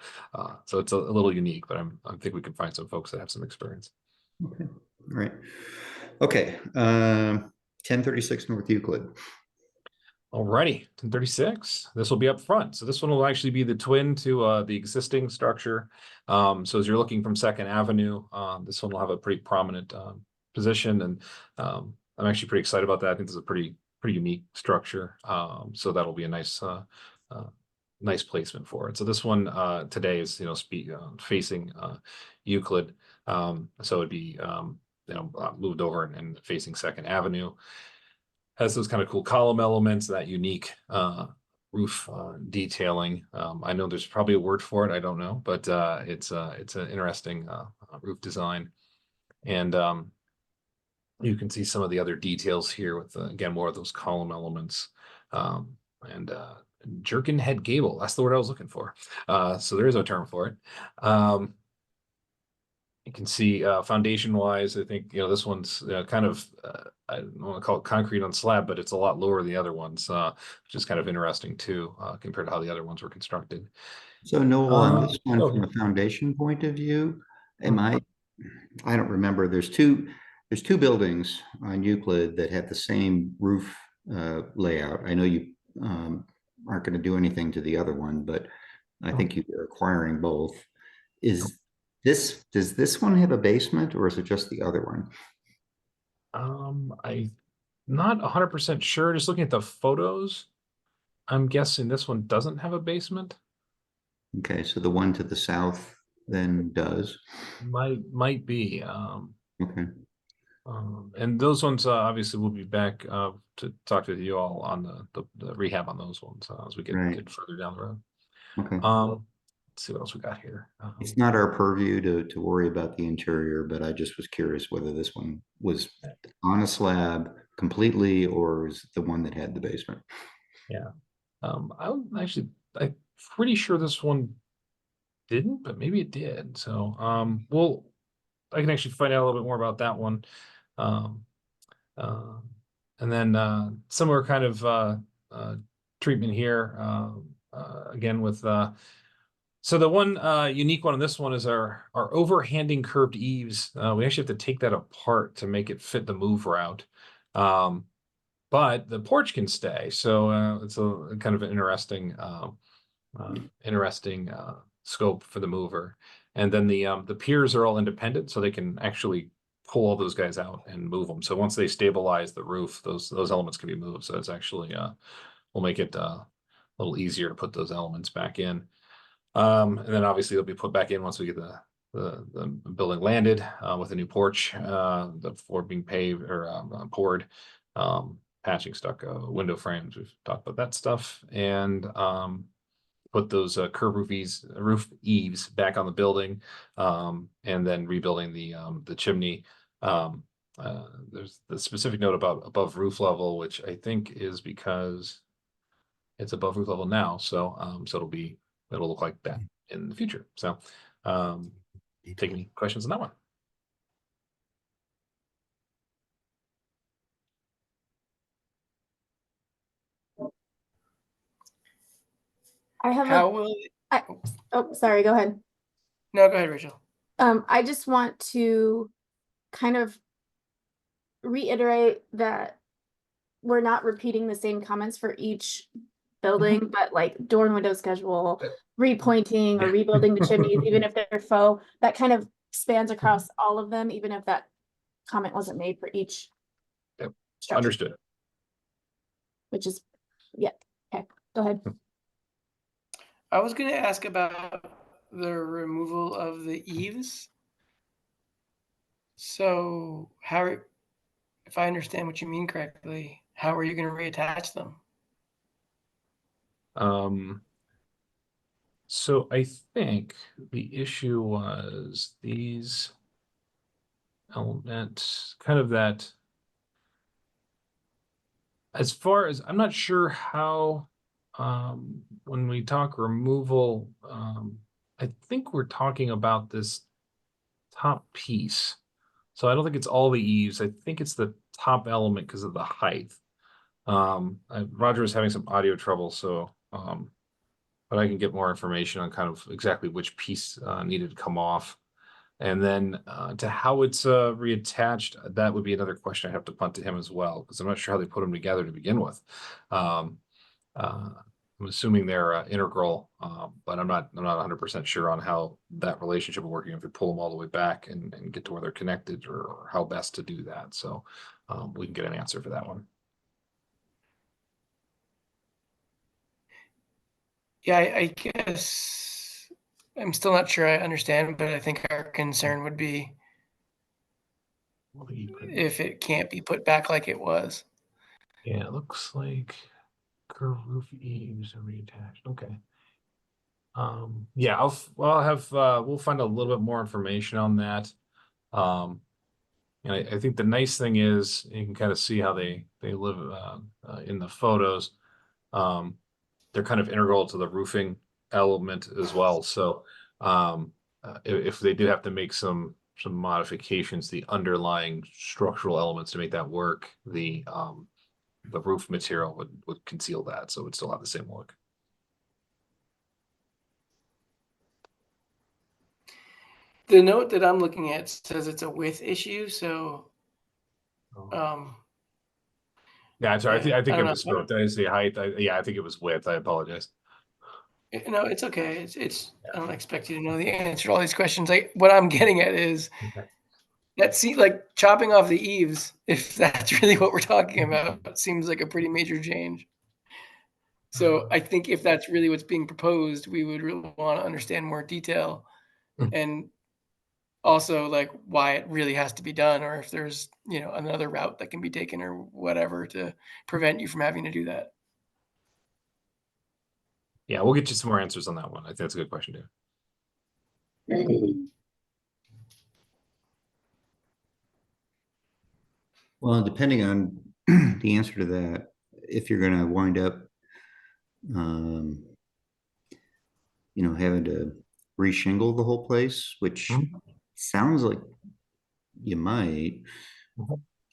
so it's a little unique, but I think we can find some folks that have some experience. Okay, all right. Okay, 1036 North Euclid. Alrighty, 1036. This will be up front. So this one will actually be the twin to the existing structure. So as you're looking from Second Avenue, this one will have a pretty prominent position, and I'm actually pretty excited about that. I think this is a pretty unique structure. So that'll be a nice nice placement for it. So this one today is facing Euclid. So it'd be moved over and facing Second Avenue. Has those kind of cool column elements, that unique roof detailing. I know there's probably a word for it, I don't know, but it's an interesting roof design. And you can see some of the other details here with again more of those column elements. And jerkin head gable, that's the word I was looking for. So there is a term for it. You can see foundation wise, I think this one's kind of I don't want to call it concrete on slab, but it's a lot lower than the other ones, which is kind of interesting too, compared to how the other ones were constructed. So Noel, on this one, okay. from a foundation point of view, I don't remember, there's two buildings on Euclid that have the same roof layout. I know you aren't going to do anything to the other one, but I think you're acquiring both. Does this one have a basement, or is it just the other one? I'm not 100% sure. Just looking at the photos, I'm guessing this one doesn't have a basement. Okay, so the one to the south then does. Might be. Okay. And those ones obviously we'll be back to talk to you all on the rehab on those ones as we get further down the road. Okay. Let's see what else we got here. It's not our purview to worry about the interior, but I just was curious whether this one was on a slab completely, or is the one that had the basement. Yeah. I'm pretty sure this one didn't, but maybe it did. So I can actually find out a little bit more about that one. And then similar kind of treatment here, again with so the one unique one on this one is our overhanding curved eaves. We actually have to take that apart to make it fit the move route. But the porch can stay. So it's a kind of an interesting scope for the mover. And then the piers are all independent, so they can actually pull all those guys out and move them. So once they stabilize the roof, those elements can be moved. So it's actually will make it a little easier to put those elements back in. And then obviously they'll be put back in once we get the building landed with a new porch, the floor being paved or poured, patching stucco, window frames. We've talked about that stuff, and put those curved roof eaves back on the building, and then rebuilding the chimney. There's the specific note about above roof level, which I think is because it's above roof level now. So so it'll look like that in the future. So take any questions on that one? I have How will it? oh, sorry, go ahead. No, go ahead, Rachel. I just want to kind of reiterate that we're not repeating the same comments for each building, but like door and window schedule, repointing or Yeah. rebuilding the chimneys, even if they're faux, that kind of spans across all of them, even if that comment wasn't made for each. Yep. structure, Understood. which is, yeah, okay, go ahead. I was going to ask about the removal of the eaves. So if I understand what you mean correctly, how are you going to reattach them? So I think the issue was these elements, kind of that. As far as I'm not sure how, when we talk removal, I think we're talking about this top piece. So I don't think it's all the eaves. I think it's the top element because of the height. Roger was having some audio trouble, so but I can get more information on kind of exactly which piece needed to come off. And then to how it's reattached, that would be another question I have to punt to him as well, because I'm not sure how they put them together to begin with. I'm assuming they're integral, but I'm not 100% sure on how that relationship will work. If you pull them all the way back and get to where they're connected, or how best to do that. So we can get an answer for that one. Yeah, I guess I'm still not sure I understand, but I think our concern would be if it can't be put back like it was. Yeah, it looks like curved roof eaves are reattached. Okay. Yeah, I'll have we'll find a little bit more information on that. And I think the nice thing is you can kind of see how they live in the photos. They're kind of integral to the roofing element as well. So if they do have to make some modifications, the underlying structural elements to make that work, the roof material would conceal that, so it would still have the same look. The note that I'm looking at says it's a width issue, so Yeah, I'm sorry. yeah, I think I it don't was know. width. I say height. Yeah, I think it was width. I apologize. No, it's okay. It's I don't expect you to know the answer to all these questions. What I'm getting at is that like chopping off the eaves, if that's really what we're talking about, seems like a pretty major change. So I think if that's really what's being proposed, we would really want to understand more detail and also like why it really has to be done, or if there's, another route that can be taken or whatever to prevent you from having to do that. Yeah, we'll get you some more answers on that one. I think that's a good question, too. Well, depending on the answer to that, if you're gonna wind up, having to reshingle the whole place, which sounds like you might.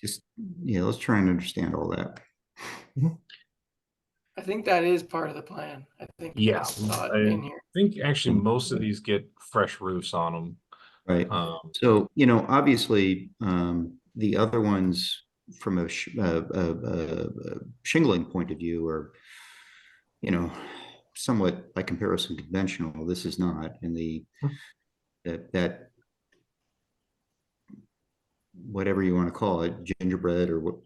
Just, let's try and understand all that. I think that is part of the plan. I think Yeah, that's thought I in here. think actually most of these get fresh roofs on them. Right. So, obviously, the other ones from a shingling point of view are, somewhat by comparison conventional. This is not. And that whatever you want to call it, gingerbread or what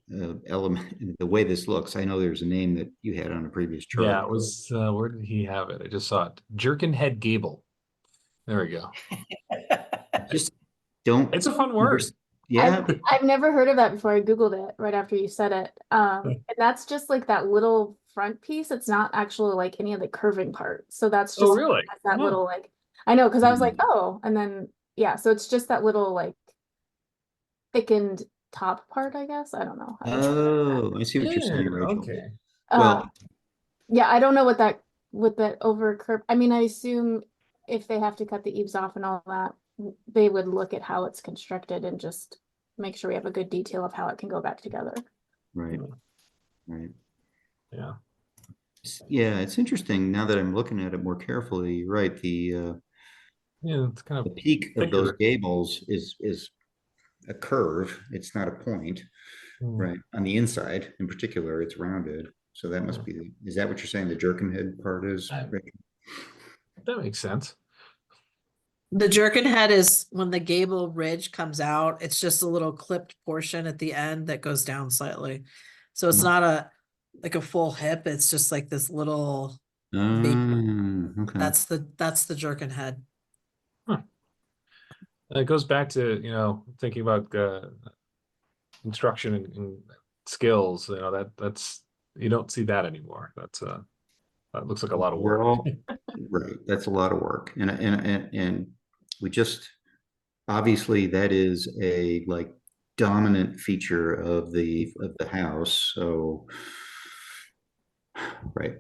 element, the way this looks, I know there's a name that you had on a previous chart. Yeah, it was, where did he have it? I just saw it. Jerkinhead Gable. There we go. Just don't. It's a fun word. Yeah. I've never heard of that before. I Googled it right after you said it. And that's just like that little front piece. It's not actually like any of the curving part. So that's just really? that Oh. little like, I know, because I was like, oh, and then yeah, so it's just that little like thickened top part, I guess. I don't know. Oh, I see what you're saying, Rachel. Okay. Well, yeah, I don't know what that over curve. I mean, I assume if they have to cut the eaves off and all that, they would look at how it's constructed and just make sure we have a good detail of how it can go back together. right. Yeah. Yeah, it's interesting now that I'm looking at it more carefully. Right, the Yeah, it's kind The of peak of those thicker. gables is a curve. It's not a point, right? On the inside, in particular, it's rounded. So that must be, is that what you're saying? The jerkin head part is? Rick? That makes sense. The jerkin head is when the gable ridge comes out, it's just a little clipped portion at the end that goes down slightly. So it's not like a full hip, it's just like this little, Okay. that's the jerkin head. It goes back to, thinking about construction and skills, that's, you don't see that anymore. That looks like a lot of work. Well, right, that's a lot of work. And we just, obviously that is a like dominant feature of the house, so right.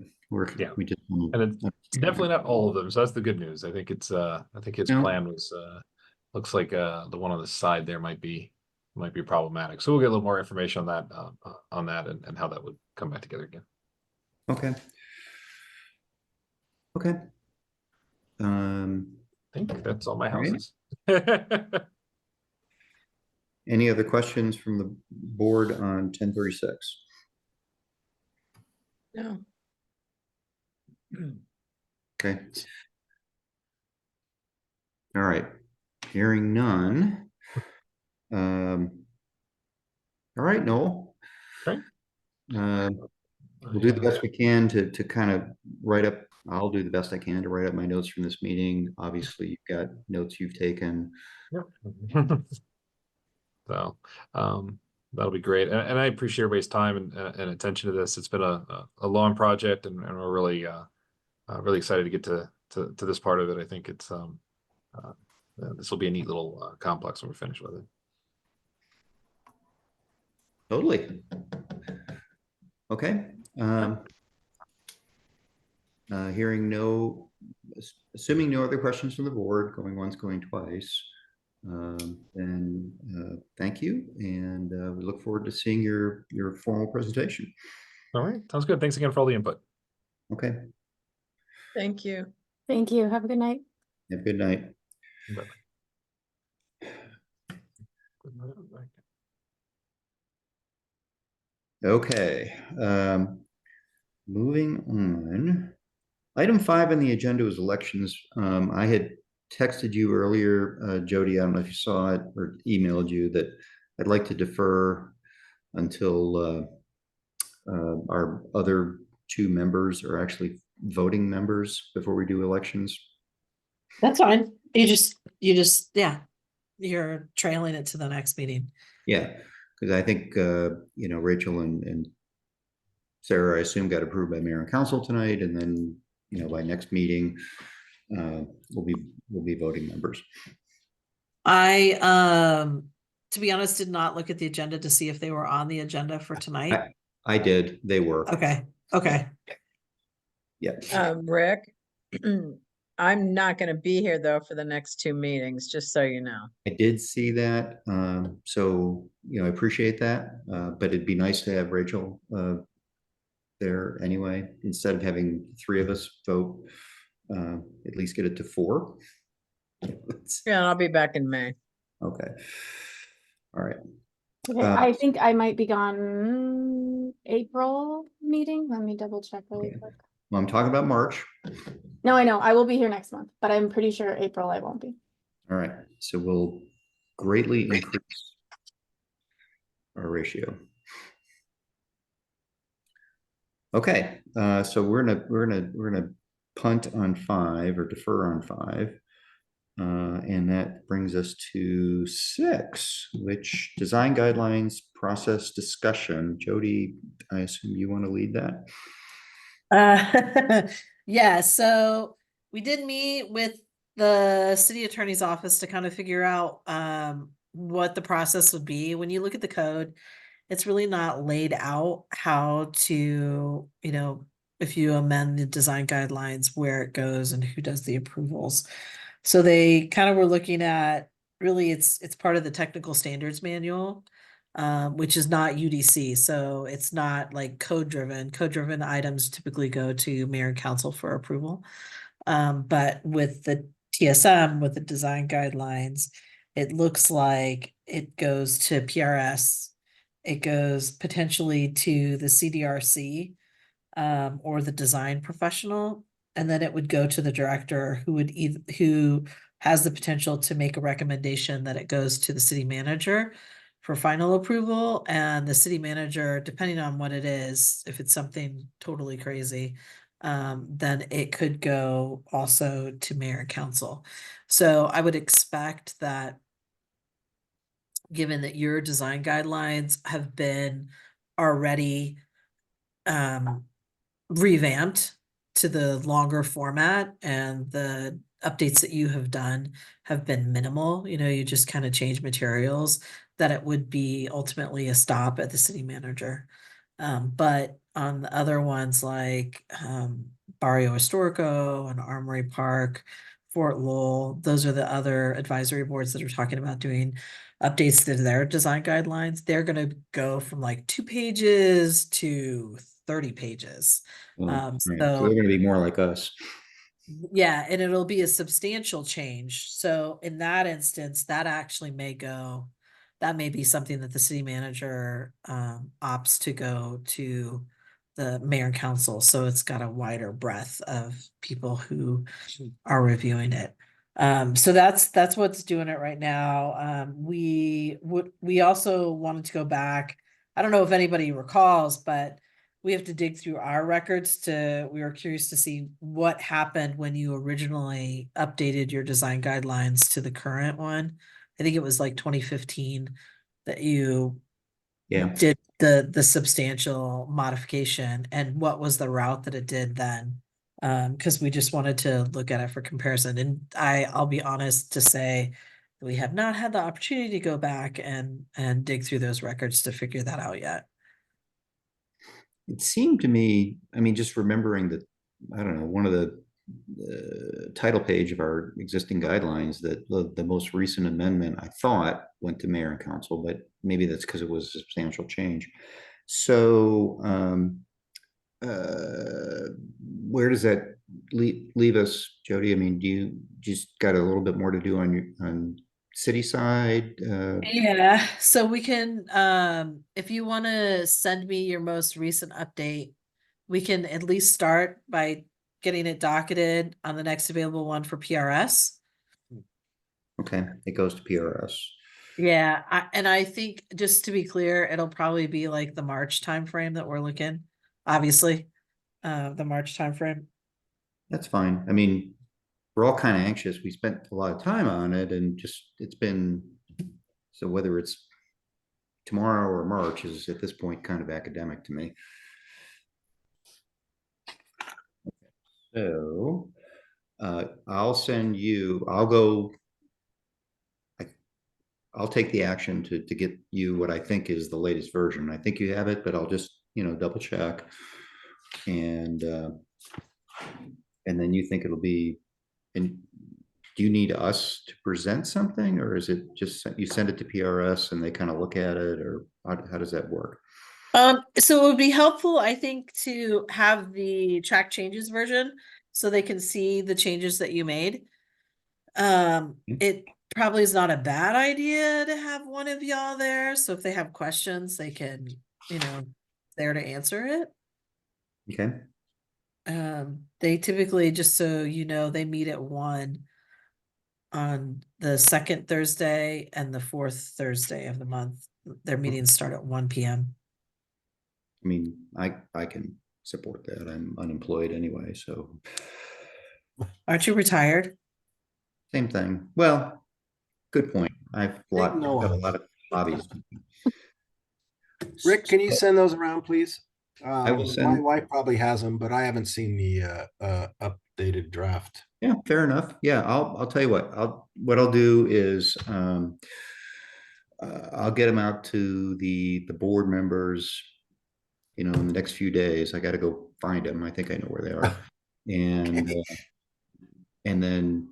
Yeah. We just And it's definitely not all of them, so that's the good news. I think his No. plan was looks like the one on the side there might be problematic. So we'll get a little more information on that and how that would come back together again. Okay. Okay. I think that's all my All right. houses. Any other questions from the board on 1036? No. Okay. All right. Hearing none. All right, Noel. Okay. We'll do the best we can to kind of write up. I'll do the best I can to write up my notes from this meeting. Obviously, you've got notes you've taken. Yep. So that'll be great. And I appreciate everybody's time and attention to this. It's been a long project and we're really really excited to get to this part of it. I think it's this will be a neat little complex when we're finished with it. Totally. Okay. Assuming no other questions from the board, going once, going twice, then thank you. And we look forward to seeing your formal presentation. All right. Sounds good. Thanks again for all the input. Okay. Thank you. Thank you. Have a good night. Have a good night. Bye-bye. Okay, moving on. Item 5 on the agenda was elections. I had texted you earlier, Jody, I don't know if you saw it or emailed you, that I'd like to defer until our other 2 members are actually voting members before we do elections. That's fine. You just, yeah, you're trailing it to the next meeting. Yeah, because I think, Rachel and Sarah, I assume, got approved by mayor and council tonight, and then, by next meeting, we'll be voting members. I, to be honest, did not look at the agenda to see if they were on the agenda for tonight. I did, they were. Okay. Yeah. Rick, I'm not gonna be here though for the next 2 meetings, just so you know. I did see that, so, I appreciate that, but it'd be nice to have Rachel there anyway, instead of having 3 of us vote, at least get it to 4. Yeah, I'll be back in May. Okay. All right. Okay, I think I might be gone April meeting. Let me double check really Okay. quick. Well, I'm talking about March. No, I know I will be here next month, but I'm pretty sure April I won't be. All right, so we'll greatly increase our ratio. Okay, so we're gonna punt on 5 or defer on 5. And that brings us to 6, which design guidelines process discussion. Jody, I assume you want to lead that? Yeah, so we did meet with the city attorney's office to kind of figure out what the process would be. When you look at the code, it's really not laid out how to, if you amend the design guidelines, where it goes and who does the approvals. So they kind of were looking at, really, it's part of the technical standards manual, which is not UDC. So it's not like code driven. Code driven items typically go to mayor and council for approval. But with the TSM with the design guidelines. It looks like it goes to PRS. It goes potentially to the CDRC, or the design professional, and then it would go to the director who would who has the potential to make a recommendation that it goes to the city manager for final approval, and the city manager, depending on what it is, if it's something totally crazy, then it could go also to mayor and council. So I would expect that, given that your design guidelines have been already revamped to the longer format, and the updates that you have done have been minimal, you just kind of change materials, that it would be ultimately a stop at the city manager. But on the other ones like Barrio Historico and Armory Park, Fort Lowell, those are the other advisory boards that are talking about doing updates to their design guidelines. They're going to go from like 2 pages to 30 pages. Right. So they're going to be more like us. Yeah, and it'll be a substantial change. So in that instance, that actually that may be something that the city manager opts to go to the mayor and council. So it's got a wider breadth of people who are reviewing it. So that's what's doing it right now. We also wanted to go back. I don't know if anybody recalls, but we have to dig through our records we were curious to see what happened when you originally updated your design guidelines to the current one. I think it was like 2015 that you did the substantial modification, and what was the route that it did then? Because we just wanted to look at it for comparison. And I'll be honest to say that we have not had the opportunity to go back and dig through those records to figure that out yet. It seemed to me, I mean, just remembering that, I don't know, one of the title page of our existing guidelines, that the most recent amendment, I thought, went to mayor and council, but maybe that's because it was a substantial change. So where does that leave us, Jody? I mean, do you just got a little bit more to do on city side? Yeah, so we can, if you want to send me your most recent update, we can at least start by getting it docketed on the next available one for PRS. Okay, it goes to PRS. Yeah, I think, just to be clear, it'll probably be like the March timeframe that we're looking, obviously, the March timeframe. That's fine. I mean, we're all kind of anxious. We spent a lot of time on it, and just it's been, so whether it's tomorrow or March is at this point kind of academic to me. So I'll send you, I'll take the action to get you what I think is the latest version. I think you have it, but I'll just, double check. And then you think it'll be, and do you need us to present something, or is it just you send it to PRS and they kind of look at it, or how does that work? So it would be helpful, I think, to have the track changes version so they can see the changes that you made. It probably is not a bad idea to have one of y'all there, so if they have questions, they can, there to answer it. Okay. They typically, just so you know, they meet at 1 on the second Thursday and the fourth Thursday of the month. Their meetings start at 1 p.m. I mean, I can support that. I'm unemployed anyway, so. Aren't you retired? Same thing. Well, good point. I've got a lot of hobbies. Rick, can you send those around, please? I will send. My wife probably has them, but I haven't seen the updated draft. Yeah, fair enough. Yeah, I'll tell you what. What I'll do is I'll get them out to the board members, in the next few days. I got to go find them. I think I know where they are, and then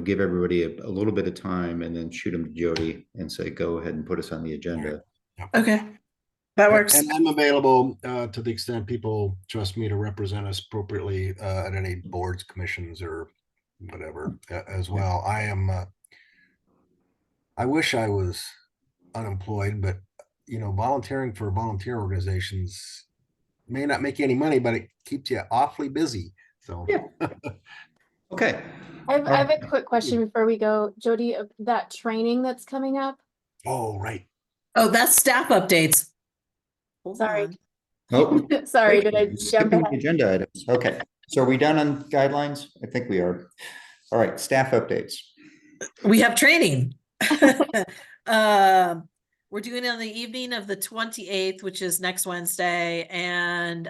give everybody a little bit of time, and then shoot them to Jody and say, go ahead and put us on the agenda. Okay, that works. And I'm available to the extent people trust me to represent us appropriately at any boards, commissions, or whatever as well. I am, I wish I was unemployed, but volunteering for volunteer organizations may not make you any money, but it keeps you awfully busy. So Yeah. Okay. I have a quick question before we go. Jody, that training that's coming up, Oh, right. Oh, that's staff updates. Hold Sorry. on. Oh, sorry, did I jump skipping the ahead? agenda items. Okay, so are we done on guidelines? I think we are. All right, staff updates. We have training. We're doing it on the evening of the 28th, which is next Wednesday, and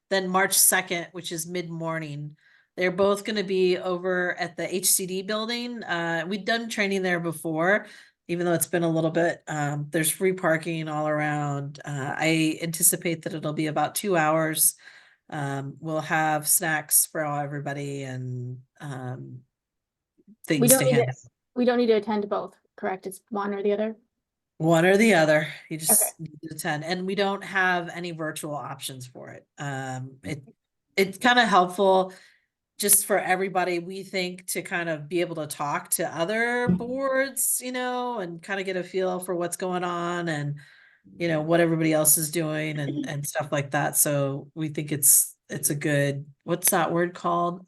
then March 2nd, which is mid-morning. They're both going to be over at the HCD building. We've done training there before, even though it's been a little bit. There's free parking all around. I anticipate that it'll be about 2 hours. We'll have snacks for everybody and We things don't to need hand. to, we don't need to attend both, correct? It's one or the other? One or the other. You just Okay. need to attend, and we don't have any virtual options for it. It's kind of helpful just for everybody, we think, to kind of be able to talk to other boards, and kind of get a feel for what's going on and what everybody else is doing and stuff like that. So we think it's a good, what's that word called?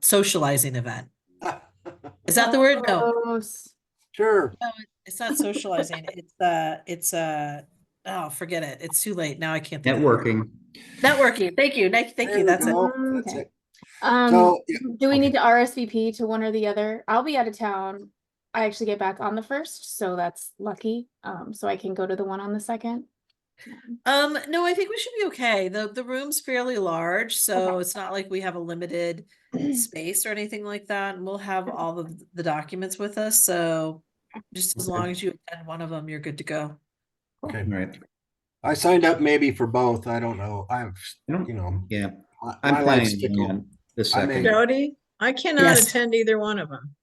Socializing event. Is that the word? No. Close. Sure. No, it's not socializing. It's oh, forget it. It's too late. Now I can't think of the word. Networking. Networking. Thank you. Thank There you. we That's it. go. That's Okay. it. Um, So, yeah, do we okay. need to RSVP to one or the other? I'll be out of town. I actually get back on the 1st, so that's lucky. So I can go to the one on the 2nd. No, I think we should be okay. The room's fairly large, so Okay. it's not like we have a limited space or anything like that. And we'll have all of the documents with us. So just as Okay. long as you attend one of them, you're good to go. Okay. All right. I signed up maybe for both. I don't know. I've, I don't- you know, Yeah, my I'm life's planning fickle. on the I may- second. Jody, I cannot Yes. attend either one of them.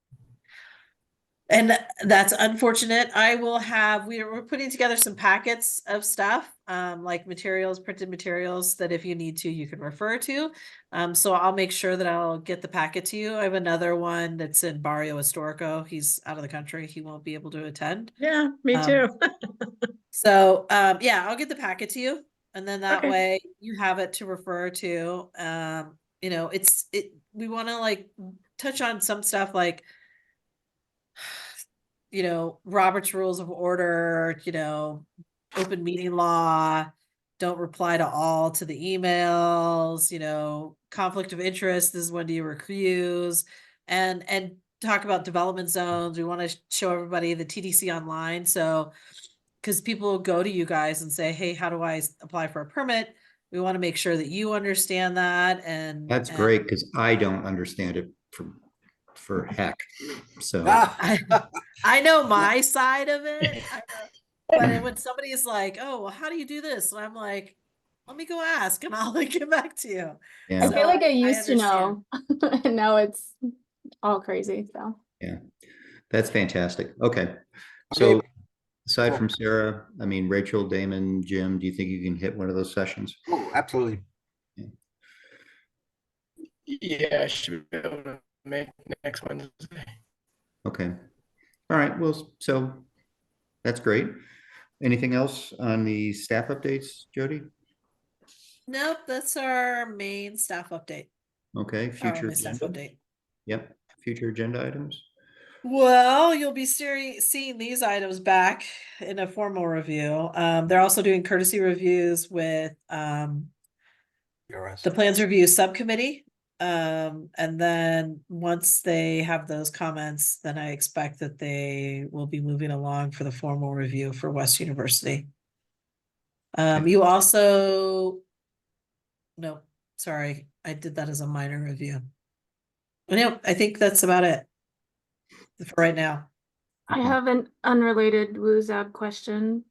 And that's unfortunate. We're putting together some packets of stuff, like materials, printed materials that if you need to, you can refer to. So I'll make sure that I'll get the packet to you. I have another one that's in Barrio Historico. He's out of the country. He won't be able to attend. Yeah, me Um, too. So, yeah, I'll get the packet to you, and then that Okay. way you have it to refer to. We want to like touch on some stuff like, Robert's Rules of Order, open meeting law, don't reply to all to the emails, conflict of interest, this is when do you recuse, and talk about development zones. We want to show everybody the TDC online. So, because people will go to you guys and say, hey, how do I apply for a permit? We want to make sure that you understand that. And That's great because I don't understand it for heck. So I know my side of it. But when somebody is like, oh, well, how do you do this? And I'm like, let me go ask and I'll get back to you. yeah, I feel like I used to understand. know, and now it's all crazy, so. yeah, that's fantastic. Okay, so Okay. aside Cool. from Sarah, I mean, Rachel, Damon, Jim, do you think you can hit one of those sessions? Oh, absolutely. Yeah, I should be able to make next Wednesday. Okay. All right. Well, so that's great. Anything else on the staff updates, Jody? Nope, that's our main staff update. Okay, Our future only staff agenda. update. Yep, future agenda items. Well, you'll be seeing these items back in a formal review. They're also doing courtesy reviews with PRS. the plans review subcommittee. And then once they have those comments, then I expect that they will be moving along for the formal review for West University. You also, no, sorry, I did that as a minor review. Nope, I think that's about it for right now. I have an unrelated WooZab question.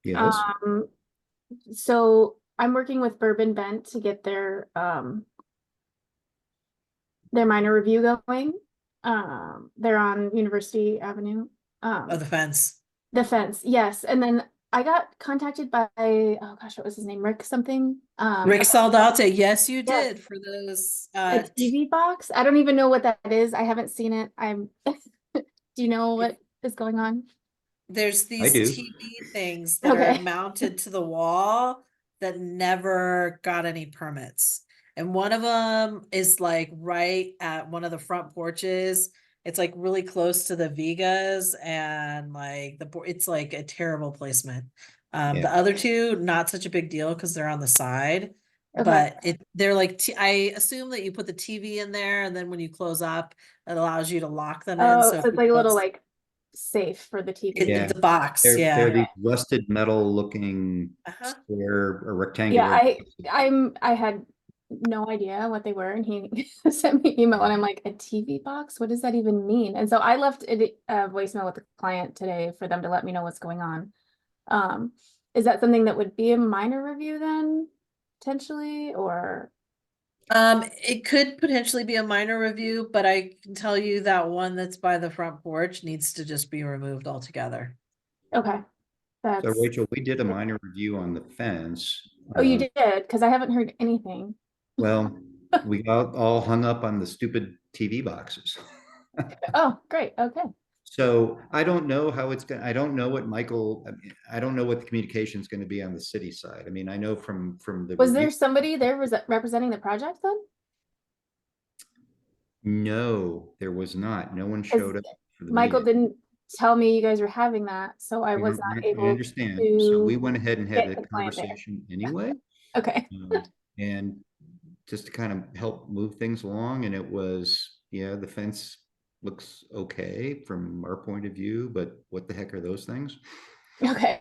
Yes. So I'm working with Bourbon Bent to get their minor review going. They're on University Avenue. Oh, the fence. The fence, yes. And then I got contacted by, oh gosh, what was his name? Rick something? Rick Saldate, yes, you Yes. did for those, A TV box? I don't even know what that is. I haven't seen it. Do you know what is going on? there's I these do. TV things that are Okay. mounted to the wall that never got any permits. And one of them is like right at one of the front porches. It's like really close to the Vigas and like it's like a terrible placement. The Yeah. other two, not such a big deal because they're on the side. Okay. But they're like, I assume that you put the TV in there and then when you close up, it allows you to lock them in. Oh, So so if it's you like a little close- like safe for the TV. Yeah. it's a box, They're yeah. these rusted metal looking Uh-huh. square or Yeah, rectangular. I had no idea what they were, and he sent me an email, and I'm like, a TV box? What does that even mean? And so I left a voicemail with the client today for them to let me know what's going on. Is that something that would be a minor review then, potentially, or? It could potentially be a minor review, but I can tell you that one that's by the front porch needs to just be removed altogether. Okay, So that's, Rachel, we did a minor review on the fence. oh, you did, because I haven't heard anything. Well, we got all hung up on the stupid TV boxes. Oh, great, okay. So I don't know how it's going, I don't know what Michael, I don't know what the communication is going to be on the city side. I mean, I know from the. Was there review- somebody there representing the project then? No, there was not. No one showed up. For the Michael meeting. didn't tell me you guys were having that, so I was not I able understand. So we to went ahead and had get a the client there. conversation anyway. Okay, And just to kind of help move things along, and it was, yeah, the fence looks okay from our point of view, but what the heck are those things? okay,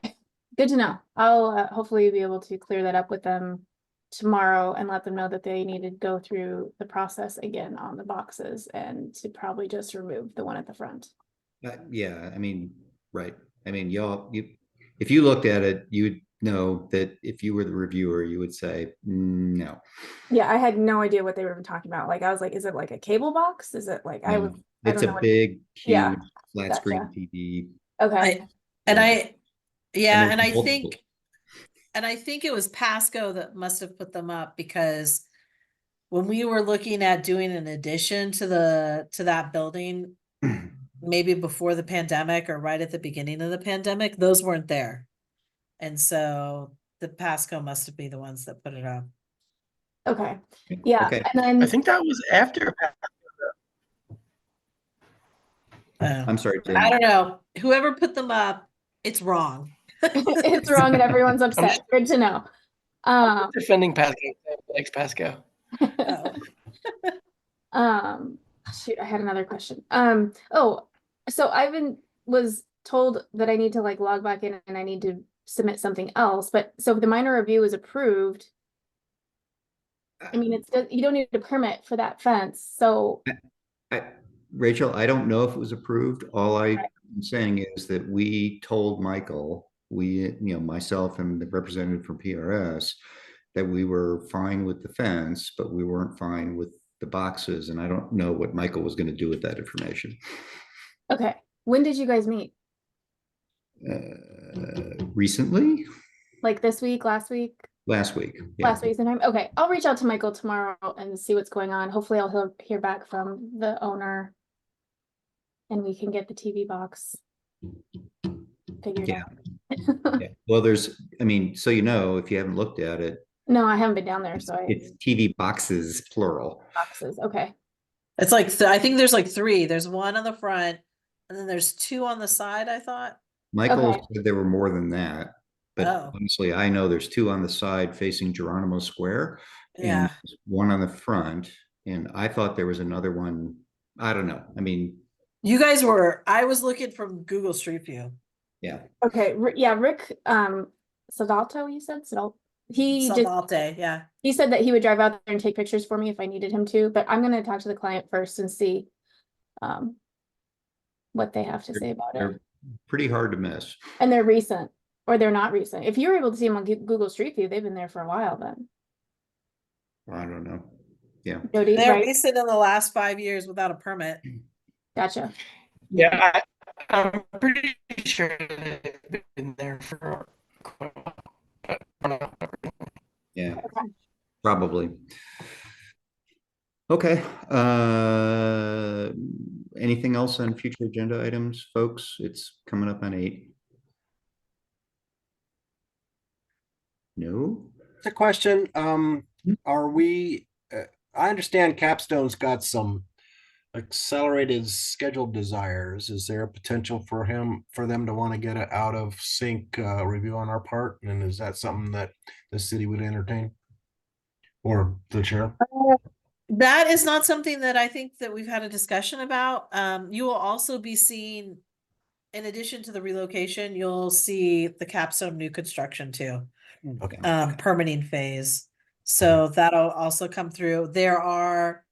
good to know. I'll hopefully be able to clear that up with them tomorrow and let them know that they need to go through the process again on the boxes and to probably just remove the one at the front. Yeah, I mean, right. I mean, if you looked at it, you'd know that if you were the reviewer, you would say, no. Yeah, I had no idea what they were even talking about. Like, I was like, is it like a cable box? Is it like, I No. don't It's know a what- big, Yeah, huge, flat gotcha. screen TV. Okay, And I think it was Pasco that must have put them up because when we were looking at doing an addition to that building, maybe before the pandemic or right at the beginning of the pandemic, those weren't there. And so the Pasco must have been the ones that put it up. okay, yeah, Okay. and then. I think that was after. I'm sorry, I Jamie. don't know. Whoever put them up, it's wrong. It's wrong and everyone's upset. Good to know. Defending Pasco, likes Pasco. Shoot, I had another question. Oh, so Ivan was told that I need to like log back in and I need to submit something else, but so if the minor review is approved, I mean, you don't need a permit for that fence, so. Rachel, I don't know if it was approved. All I'm saying is that we told Michael, myself and the representative from PRS, that we were fine with the fence, but we weren't fine with the boxes. And I don't know what Michael was going to do with that information. Okay, when did you guys meet? Recently? Like this week, last week? Last week. Yeah. Last week sometime? Okay, I'll reach out to Michael tomorrow and see what's going on. Hopefully I'll hear back from the owner. And we can get the TV box figured Yeah. out. Yeah. Well, so if you haven't looked at it, No, I haven't been down there, so it's TV boxes, plural. boxes, okay. It's like, I think there's like three. There's one on the front and then there's two on the side, I thought. Michael Okay. said there were more than that, but Oh. honestly, I know there's two on the side facing Geronimo Square. Yeah. And one on the front, and I thought there was another one. I don't know. I mean, I was looking from Google Street View. yeah. Okay, yeah, Rick, Sadalto, you said? He Saldate, yeah. he said that he would drive out there and take pictures for me if I needed him to, but I'm gonna talk to the client first and see what they have to say about it. They're pretty hard to miss. And they're recent, or they're not recent. If you were able to see them on Google Street View, they've been there for a while then. I don't know. Yeah. Jody, They're right? recent in the last 5 years without a permit. Gotcha. Yeah, I'm pretty sure they've been there for Probably. Okay, anything else on future agenda items, folks? It's coming up on 8. No? It's a question. Are we, I understand Capstone's got some accelerated scheduled desires. Is there a potential for them to want to get an out of sync review on our part? And is that something that the city would entertain? Or the chair? That is not something that I think that we've had a discussion about. You will also be seeing, in addition to the relocation, you'll see the Capstone new construction too, Okay. permitting phase. So that'll also come through. There are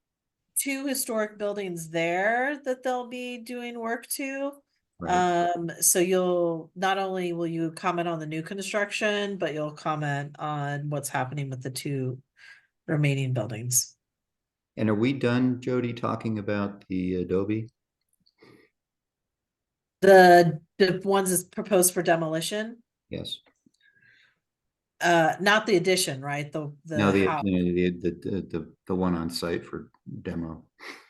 2 historic buildings there that they'll be doing work to. Right. So you'll, not only will you comment on the new construction, but you'll comment on what's happening with the 2 remaining buildings. And are we done, Jody, talking about the Adobe? The ones that's proposed for demolition, Yes. not the addition, right? No, The house. the one on site for demo.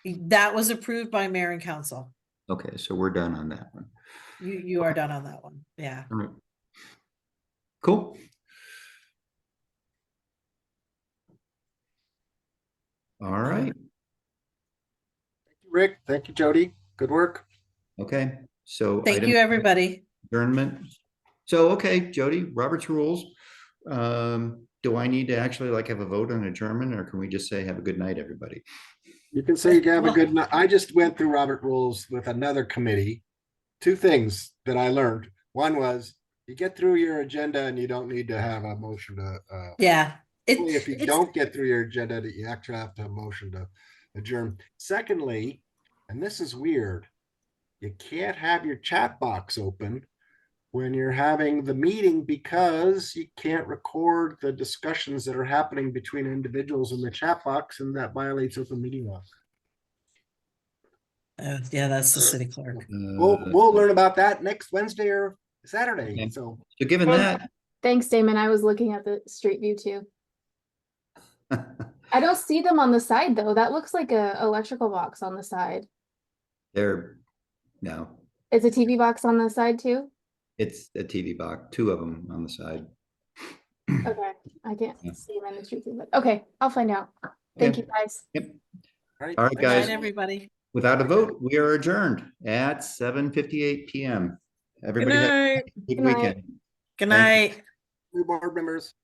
That was approved by mayor and council. Okay, so we're done on that one. You are done on that one. Yeah. All right. Cool. All right. Rick, thank you, Jody. Good work. Okay, so. Thank item you, everybody. Adjournment. So, okay, Jody, Robert's rules. Do I need to actually like have a vote on adjournment, or can we just say have a good night, everybody? You can say you can have a good night. I just went through Robert rules with another committee. 2 things that I learned. One was you get through your agenda and you don't need to have a motion to, Yeah. only if you It's- don't get through your agenda, that you actually have to have a motion to adjourn. Secondly, and this is weird, you can't have your chat box open when you're having the meeting because you can't record the discussions that are happening between individuals in the chat box, and that violates open meeting law. Yeah, that's the city clerk. We'll learn about that next Wednesday or Saturday. Okay. So So given that, Thanks, Damon. I was looking at the street view too. I don't see them on the side though. That looks like a electrical box on the side. no, Is a TV box on the side too? it's a TV box, 2 of them on the side. Okay, I can't Yeah. see them in the street view, but okay, I'll find out. Thank Okay. you, guys. all right. All right, Good night, guys, everybody. without a vote, we are adjourned at 7:58 PM. Everybody have a good Good night. weekend. Good Thank you. night. New board members.